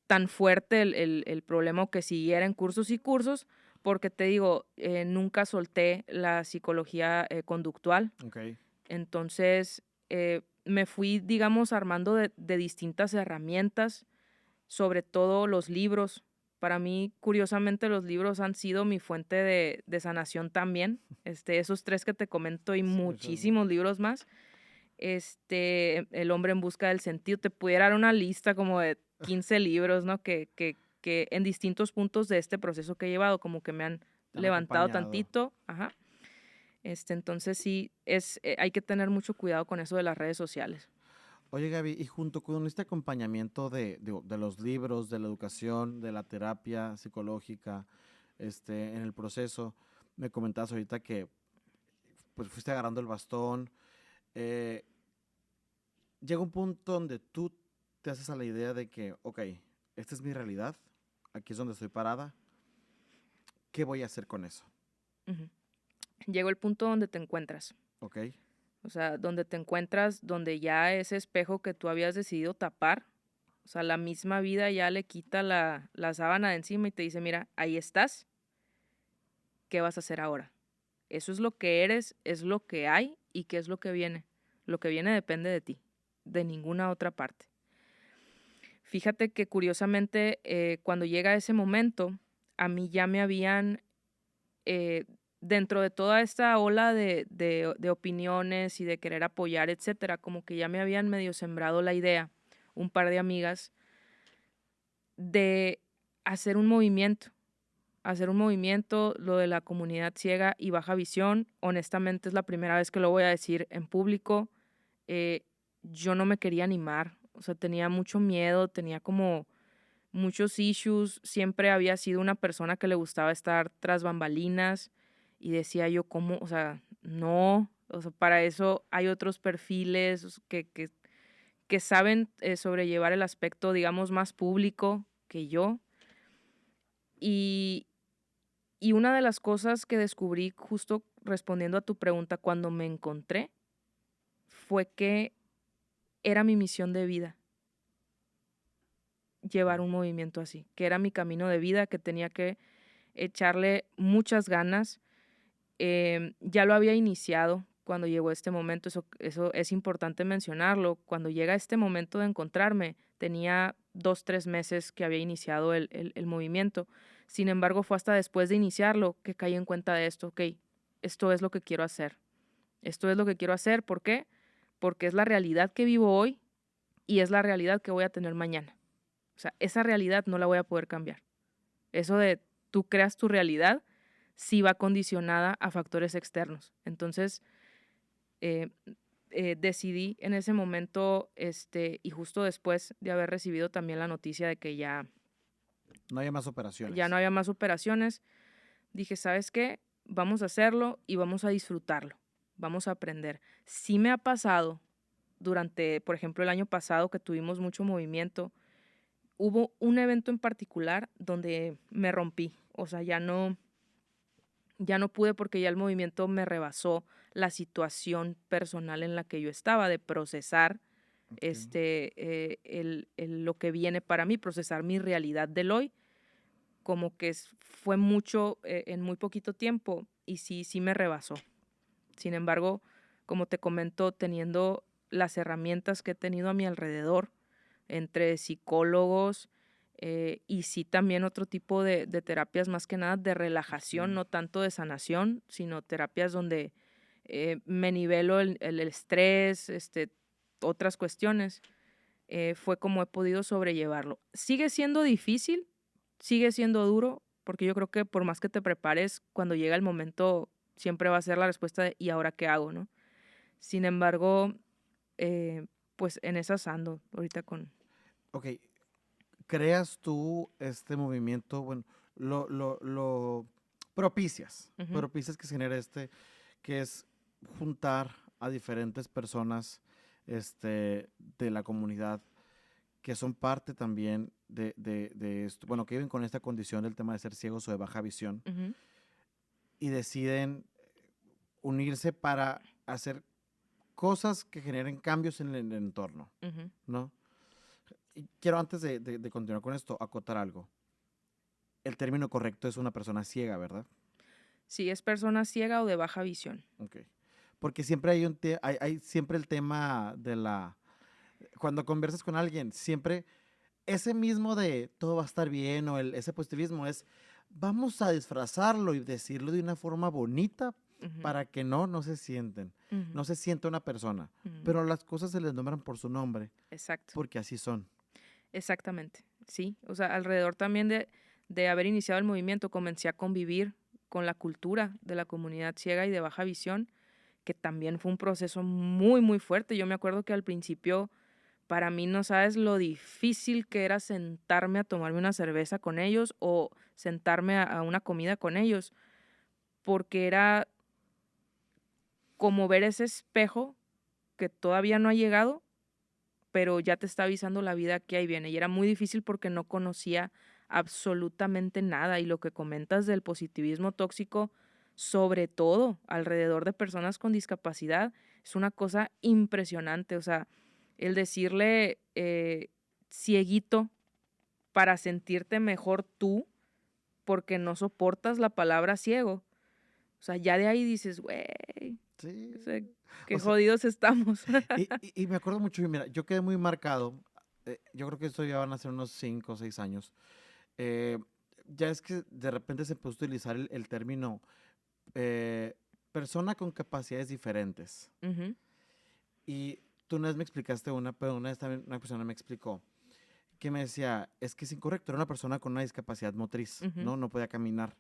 B: tan fuerte el problema o que siguiera en cursos y cursos, porque te digo, nunca solté la psicología conductual.
A: Ok.
B: Entonces, me fui, digamos, armando de distintas herramientas, sobre todo los libros. Para mí, curiosamente, los libros han sido mi fuente de sanación también. Esos 3 que te comento y
A: Sí,
B: muchísimos libros más. El hombre en busca del sentido. Te pudiera dar una lista como de 15 libros, ¿no? Que en distintos puntos de este proceso que he llevado, como que me han
A: te han
B: levantado
A: acompañado.
B: tantito. Ajá. Entonces sí, hay que tener mucho cuidado con eso de las redes sociales.
A: Oye, Gaby, y junto con este acompañamiento de los libros, de la educación, de la terapia psicológica, en el proceso, me comentabas ahorita que pues fuiste agarrando el bastón. eh, Llega un punto donde tú te haces a la idea de que, ok, esta es mi realidad, aquí es donde estoy parada, ¿qué voy a hacer con eso?
B: Ujú. Llegó el punto donde te encuentras.
A: ¿Ok?
B: O sea, donde te encuentras, donde ya ese espejo que tú habías decidido tapar, o sea, la misma vida ya le quita la sábana de encima y te dice, mira, ahí estás, ¿qué vas a hacer ahora? Eso es lo que eres, es lo que hay y qué es lo que viene. Lo que viene depende de ti, de ninguna otra parte. Fíjate que curiosamente, cuando llega ese momento, a mí ya me habían, eh, dentro de toda esta ola de opiniones y de querer apoyar, etcétera, como que ya me habían medio sembrado la idea, un par de amigas, de hacer un movimiento. Hacer un movimiento, lo de la comunidad ciega y baja visión. Honestamente, es la primera vez que lo voy a decir en público. eh, yo no me quería animar, o sea, tenía mucho miedo, tenía como muchos issues, siempre había sido una persona que le gustaba estar tras bambalinas y decía yo, ¿cómo? O sea, no, o sea, para eso hay otros perfiles que saben sobrellevar el aspecto, digamos, más público que yo. Y, y una de las cosas que descubrí justo respondiendo a tu pregunta cuando me encontré fue que era mi misión de vida llevar un movimiento así, que era mi camino de vida, que tenía que echarle muchas ganas. Ya lo había iniciado cuando llegó este momento, eso es importante mencionarlo. Cuando llega este momento de encontrarme, tenía 2, 3 meses que había iniciado el movimiento. Sin embargo, fue hasta después de iniciarlo que caí en cuenta de esto, ok, esto es lo que quiero hacer. Esto es lo que quiero hacer, ¿por qué? Porque es la realidad que vivo hoy y es la realidad que voy a tener mañana. O sea, esa realidad no la voy a poder cambiar. Eso de tú creas tu realidad, sí va condicionada a factores externos. Entonces, eh, decidí en ese momento, y justo después de haber recibido también la noticia de que
A: No haya más
B: ya no
A: operaciones.
B: había más operaciones, dije, ¿sabes qué? Vamos a hacerlo y vamos a disfrutarlo, vamos a aprender. Sí me ha pasado durante, por ejemplo, el año pasado que tuvimos mucho movimiento, hubo un evento en particular donde me rompí, o sea, ya no pude porque ya el movimiento me rebasó la situación personal en la que yo estaba, de procesar
A: Ok.
B: lo que viene para mí, procesar mi realidad del hoy, como que fue mucho en muy poquito tiempo y sí, sí me rebasó. Sin embargo, como te comento, teniendo las herramientas que he tenido a mi alrededor, entre psicólogos y sí también otro tipo de terapias, más que nada de relajación,
A: Ok.
B: no tanto de sanación, sino terapias donde me nivelo el estrés, otras cuestiones, fue como he podido sobrellevarlo. Sigue siendo difícil, sigue siendo duro, porque yo creo que por más que te prepares, cuando llega el momento, siempre va a ser la respuesta de ¿y ahora qué hago, no? Sin embargo, eh, pues en esas ando ahorita con...
A: Ok, creas tú este movimiento, bueno, lo propicias,
B: Ujú,
A: propicias que se genere que es juntar a diferentes personas, de la comunidad que son parte también de esto, bueno, que viven con esta condición del tema de ser ciegos o de baja visión
B: ujú,
A: y deciden unirse para hacer cosas que generen cambios en el entorno,
B: ujú.
A: ¿no? Y quiero antes de continuar con esto, acotar algo. El término correcto es una persona ciega, ¿verdad?
B: Si es persona ciega o de baja visión.
A: Ok. Porque siempre hay siempre el tema de cuando conversas con alguien, siempre ese mismo de todo va a estar bien o ese positivismo es, vamos a disfrazarlo y decirlo de una forma bonita
B: Ujú,
A: para que no se sienten,
B: ujú,
A: no se sienta una persona,
B: ujú.
A: pero las cosas se les nombran por su nombre,
B: Exacto,
A: porque así son.
B: exactamente, sí. O sea, alrededor también de haber iniciado el movimiento, comencé a convivir con la cultura de la comunidad ciega y de baja visión, que también fue un proceso muy, muy fuerte. Yo me acuerdo que al principio, para mí no sabes lo difícil que era sentarme a tomarme una cerveza con ellos o sentarme a una comida con ellos, porque era como ver ese espejo que todavía no ha llegado, pero ya te está avisando la vida que ahí viene. Y era muy difícil porque no conocía absolutamente nada. Y lo que comentas del positivismo tóxico, sobre todo alrededor de personas con discapacidad, es una cosa impresionante. O sea, el decirle cieguito para sentirte mejor tú, porque no soportas la palabra ciego. O sea, ya de ahí dices, güey, o sea,
A: Sí. O
B: qué
A: sea,
B: jodidos estamos.
A: y me acuerdo mucho, y mira, yo quedé muy marcado. Yo creo que esto ya van a ser unos 5 o 6 años. eh, ya es que de repente se puede utilizar el término eh, persona con capacidades diferentes.
B: Ujú,
A: Y tú una vez me explicaste una, pero una vez también una persona me explicó que me decía, es que es incorrecto, era una persona con una discapacidad motriz,
B: ujú,
A: ¿no? No podía caminar.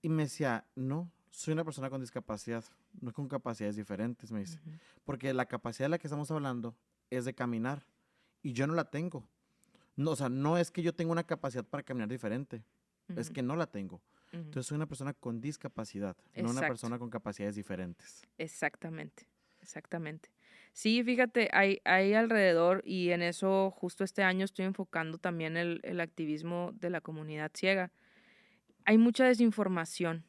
A: Y me decía, no, soy una persona con discapacidad, no con capacidades diferentes, me dice.
B: ujú,
A: Porque la capacidad de la que estamos hablando es de caminar y yo no la tengo. No, o sea, no es que yo tenga una capacidad para caminar diferente, es
B: ujú,
A: que no la tengo.
B: ujú.
A: Entonces soy una persona con discapacidad, no una
B: Exacto,
A: persona con capacidades diferentes.
B: exactamente, exactamente. Sí, fíjate, hay alrededor y en eso justo este año estoy enfocando también el activismo de la comunidad ciega. Hay mucha desinformación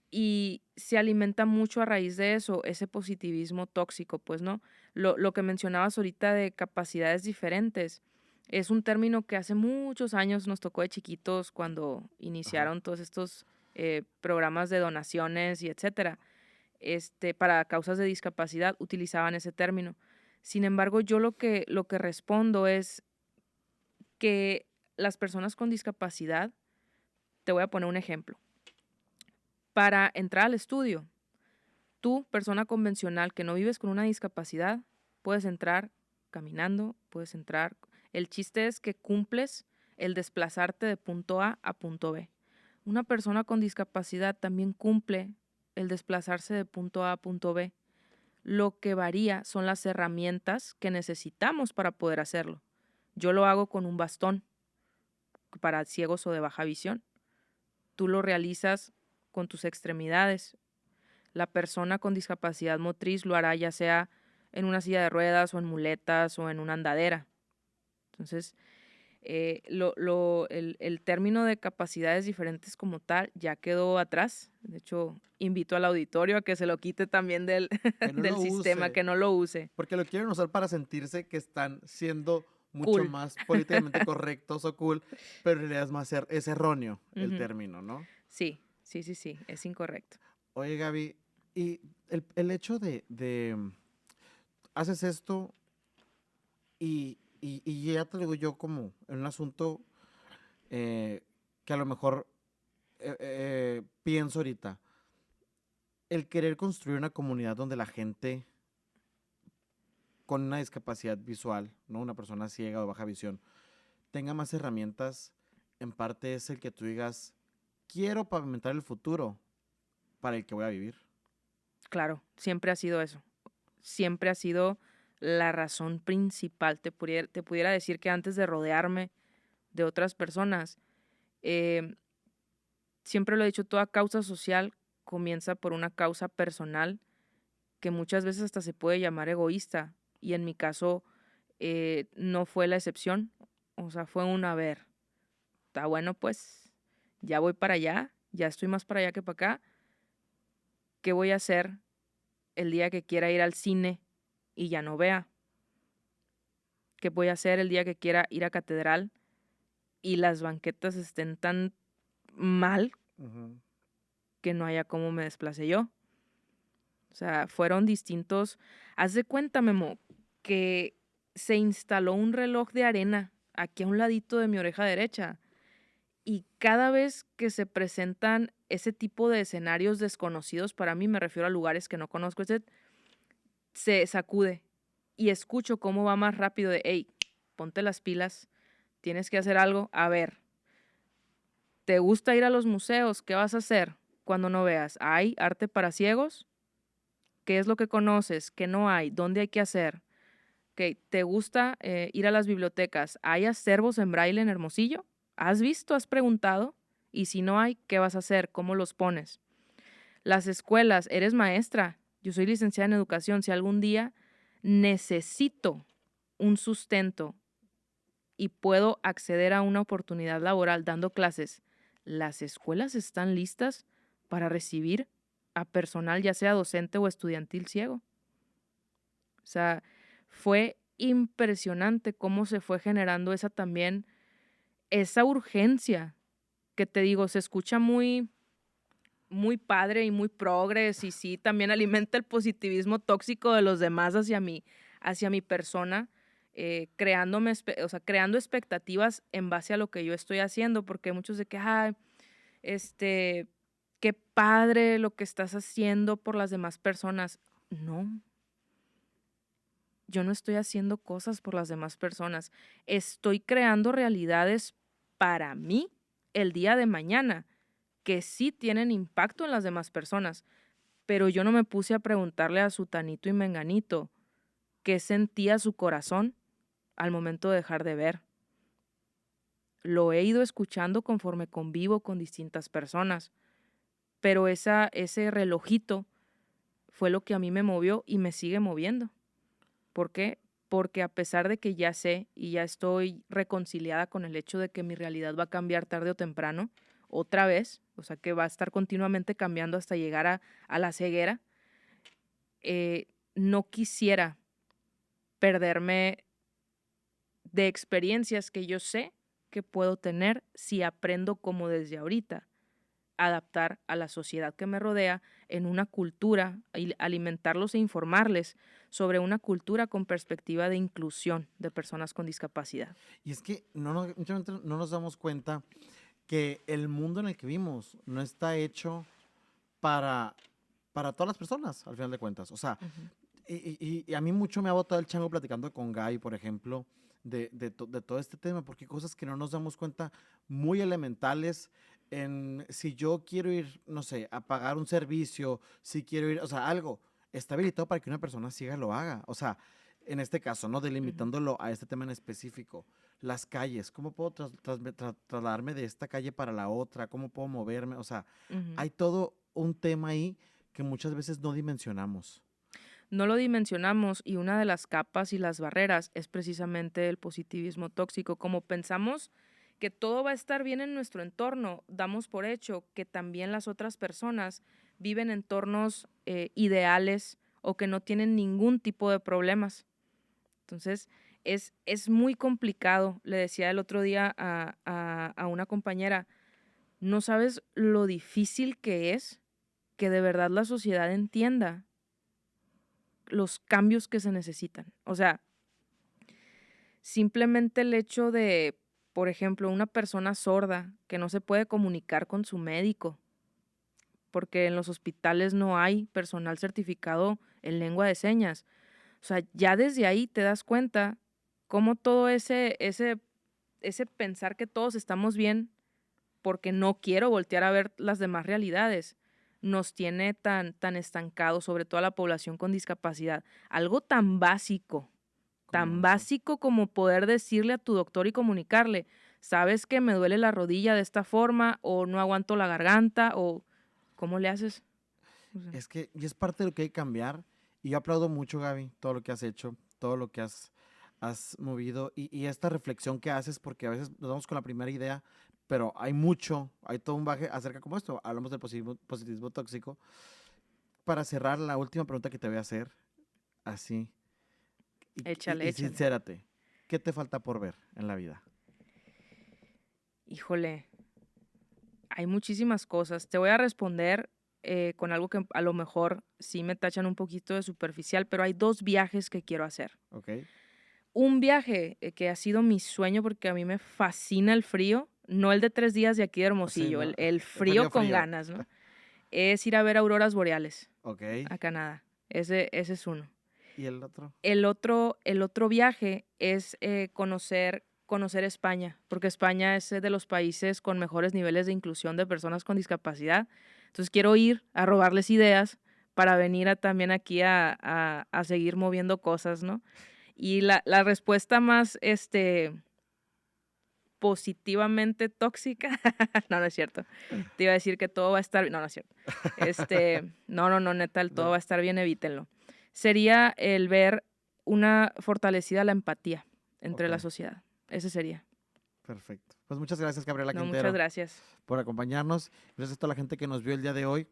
B: y se alimenta mucho a raíz de eso, ese positivismo tóxico, pues, ¿no? Lo que mencionabas ahorita de capacidades diferentes, es un término que hace muchos años nos tocó de chiquitos cuando
A: Ajá.
B: iniciaron todos estos programas de donaciones y etcétera, para causas de discapacidad, utilizaban ese término. Sin embargo, yo lo que respondo es que las personas con discapacidad, te voy a poner un ejemplo. Para entrar al estudio, tú, persona convencional que no vives con una discapacidad, puedes entrar caminando, puedes entrar. El chiste es que cumples el desplazarte de punto A punto B. Una persona con discapacidad también cumple el desplazarse de punto A punto B. Lo que varía son las herramientas que necesitamos para poder hacerlo. Yo lo hago con un bastón para ciegos o de baja visión. Tú lo realizas con tus extremidades. La persona con discapacidad motriz lo hará ya sea en una silla de ruedas o en muletas o en una andadera. Entonces, el término de capacidades diferentes como tal ya quedó atrás. De hecho, invito al auditorio a que se lo quite también del,
A: Que no
B: del
A: lo
B: sistema,
A: use,
B: que no lo use.
A: porque lo quieren usar para sentirse que están siendo mucho
B: Cool.
A: más políticamente correctos o cool, pero en realidad es más es erróneo el
B: Ujú.
A: término, ¿no?
B: Sí, sí, sí, sí, es incorrecto.
A: Oye, Gaby, y el hecho haces esto y ya te lo digo yo como en un asunto eh, que a lo mejor pienso ahorita, el querer construir una comunidad donde la gente con una discapacidad visual, ¿no? Una persona ciega o baja visión, tenga más herramientas, en parte es el que tú digas, quiero pavimentar el futuro para el que voy a vivir.
B: Claro, siempre ha sido eso. Siempre ha sido la razón principal. Te pudiera decir que antes de rodearme de otras personas, em, siempre lo he dicho, toda causa social comienza por una causa personal que muchas veces hasta se puede llamar egoísta. Y en mi caso no fue la excepción. O sea, fue un a ver, está bueno, pues ya voy para allá, ya estoy más para allá que para acá. ¿Qué voy a hacer el día que quiera ir al cine y ya no vea? ¿Qué voy a hacer el día que quiera ir a catedral y las banquetas estén tan mal
A: Ujú.
B: que no haya cómo me desplace yo? O sea, fueron distintos. Haz de cuenta, Memo, que se instaló un reloj de arena aquí a un ladito de mi oreja derecha. Y cada vez que se presentan ese tipo de escenarios desconocidos para mí, me refiero a lugares que no conozco, se sacude y escucho cómo va más rápido de, hey, ponte las pilas, tienes que hacer algo. A ver, ¿te gusta ir a los museos? ¿Qué vas a hacer cuando no veas? ¿Hay arte para ciegos? ¿Qué es lo que conoces? ¿Qué no hay? ¿Dónde hay que hacer? ¿Que te gusta ir a las bibliotecas? ¿Hay acervos en braille en Hermosillo? ¿Has visto? ¿Has preguntado? Y si no hay, ¿qué vas a hacer? ¿Cómo los pones? Las escuelas, eres maestra. Yo soy licenciada en educación. Si algún día necesito un sustento y puedo acceder a una oportunidad laboral dando clases, ¿las escuelas están listas para recibir a personal, ya sea docente o estudiantil ciego? O sea, fue impresionante cómo se fue generando esa también, esa urgencia que te digo, se escucha muy, muy padre y muy progres y sí, también alimenta el positivismo tóxico de los demás hacia mi persona, o sea, creando expectativas en base a lo que yo estoy haciendo, porque muchos de que, ay, este, qué padre lo que estás haciendo por las demás personas. No, yo no estoy haciendo cosas por las demás personas. Estoy creando realidades para mí el día de mañana que sí tienen impacto en las demás personas, pero yo no me puse a preguntarle a Sutanito y Menganito qué sentía su corazón al momento de dejar de ver. Lo he ido escuchando conforme convivo con distintas personas, pero ese relojito fue lo que a mí me movió y me sigue moviendo. ¿Por qué? Porque a pesar de que ya sé y ya estoy reconciliada con el hecho de que mi realidad va a cambiar tarde o temprano, otra vez, o sea que va a estar continuamente cambiando hasta llegar a la ceguera, no quisiera perderme de experiencias que yo sé que puedo tener si aprendo como desde ahorita adaptar a la sociedad que me rodea en una cultura, y alimentarlos e informarles sobre una cultura con perspectiva de inclusión de personas con discapacidad.
A: Y es que muchas veces no nos damos cuenta que el mundo en el que vivimos no está hecho para, para todas las personas, al final de cuentas. O sea,
B: Ujú,
A: y a mí mucho me ha botado el chango platicando con Guy, por ejemplo, de todo este tema, porque hay cosas que no nos damos cuenta muy elementales en si yo quiero ir, no sé, a pagar un servicio, si quiero ir, o sea, algo está habilitado para que una persona ciega lo haga. O sea, en este caso, ¿no?
B: ujú,
A: Delimitándolo a este tema en específico. Las calles, ¿cómo puedo trasladarme de esta calle para la otra? ¿Cómo puedo moverme? O sea,
B: ujú.
A: hay todo un tema ahí que muchas veces no dimensionamos.
B: No lo dimensionamos y una de las capas y las barreras es precisamente el positivismo tóxico. Como pensamos que todo va a estar bien en nuestro entorno, damos por hecho que también las otras personas viven entornos ideales o que no tienen ningún tipo de problemas. Entonces, es muy complicado. Le decía el otro día a una compañera, no sabes lo difícil que es que de verdad la sociedad entienda los cambios que se necesitan. O sea, simplemente el hecho de, por ejemplo, una persona sorda que no se puede comunicar con su médico, porque en los hospitales no hay personal certificado en lengua de señas. O sea, ya desde ahí te das cuenta cómo todo ese pensar que todos estamos bien porque no quiero voltear a ver las demás realidades, nos tiene tan estancados, sobre todo a la población con discapacidad. Algo
A: Como
B: tan
A: eso.
B: básico como poder decirle a tu doctor y comunicarle, sabes que me duele la rodilla de esta forma o no aguanto la garganta o ¿cómo le haces? O sea,
A: Es que, y es parte de lo que hay que cambiar. Y yo aplaudo mucho, Gaby, todo lo que has hecho, todo lo que has movido y esta reflexión que haces, porque a veces nos vamos con la primera idea, pero hay mucho, hay todo un baje acerca como esto. Hablamos del positivismo tóxico. Para cerrar, la última pregunta que te voy a hacer, así,
B: échale,
A: y
B: échale.
A: sincérate, ¿qué te falta por ver en la vida?
B: Híjole, hay muchísimas cosas. Te voy a responder con algo que a lo mejor sí me tachan un poquito de superficial, pero hay dos viajes que quiero hacer.
A: ¿Ok?
B: Un viaje que ha sido mi sueño porque a mí me fascina el frío, no el de 3 días de aquí de
A: Sí,
B: Hermosillo,
A: no,
B: el frío
A: frío,
B: con
A: frío.
B: ganas, ¿no? Es ir a ver auroras boreales
A: ¿Ok?
B: a Canadá. Ese es uno.
A: ¿Y el otro?
B: El otro viaje es conocer España, porque España es de los países con mejores niveles de inclusión de personas con discapacidad. Entonces quiero ir a robarles ideas para venir también aquí a seguir moviendo cosas, ¿no? Y la respuesta más, positivamente tóxica, no, no es cierto. Te iba a decir que todo va a estar bien, no, no es cierto. No, neta, el todo
A: No,
B: va a estar bien, evítenlo. Sería el ver una fortalecida la empatía entre la
A: okey,
B: sociedad. Ese sería.
A: perfecto. Pues muchas gracias, Gabriela
B: No, muchas
A: Quintero,
B: gracias.
A: por acompañarnos. Gracias a toda la gente que nos vio el día de hoy.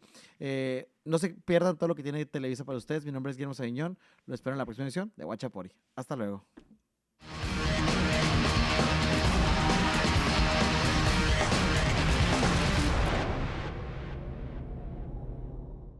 A: No se pierdan todo lo que tiene Televisa para ustedes. Mi nombre es Guillermo Saviñón. Lo espero en la próxima edición de Guachapori. Hasta luego.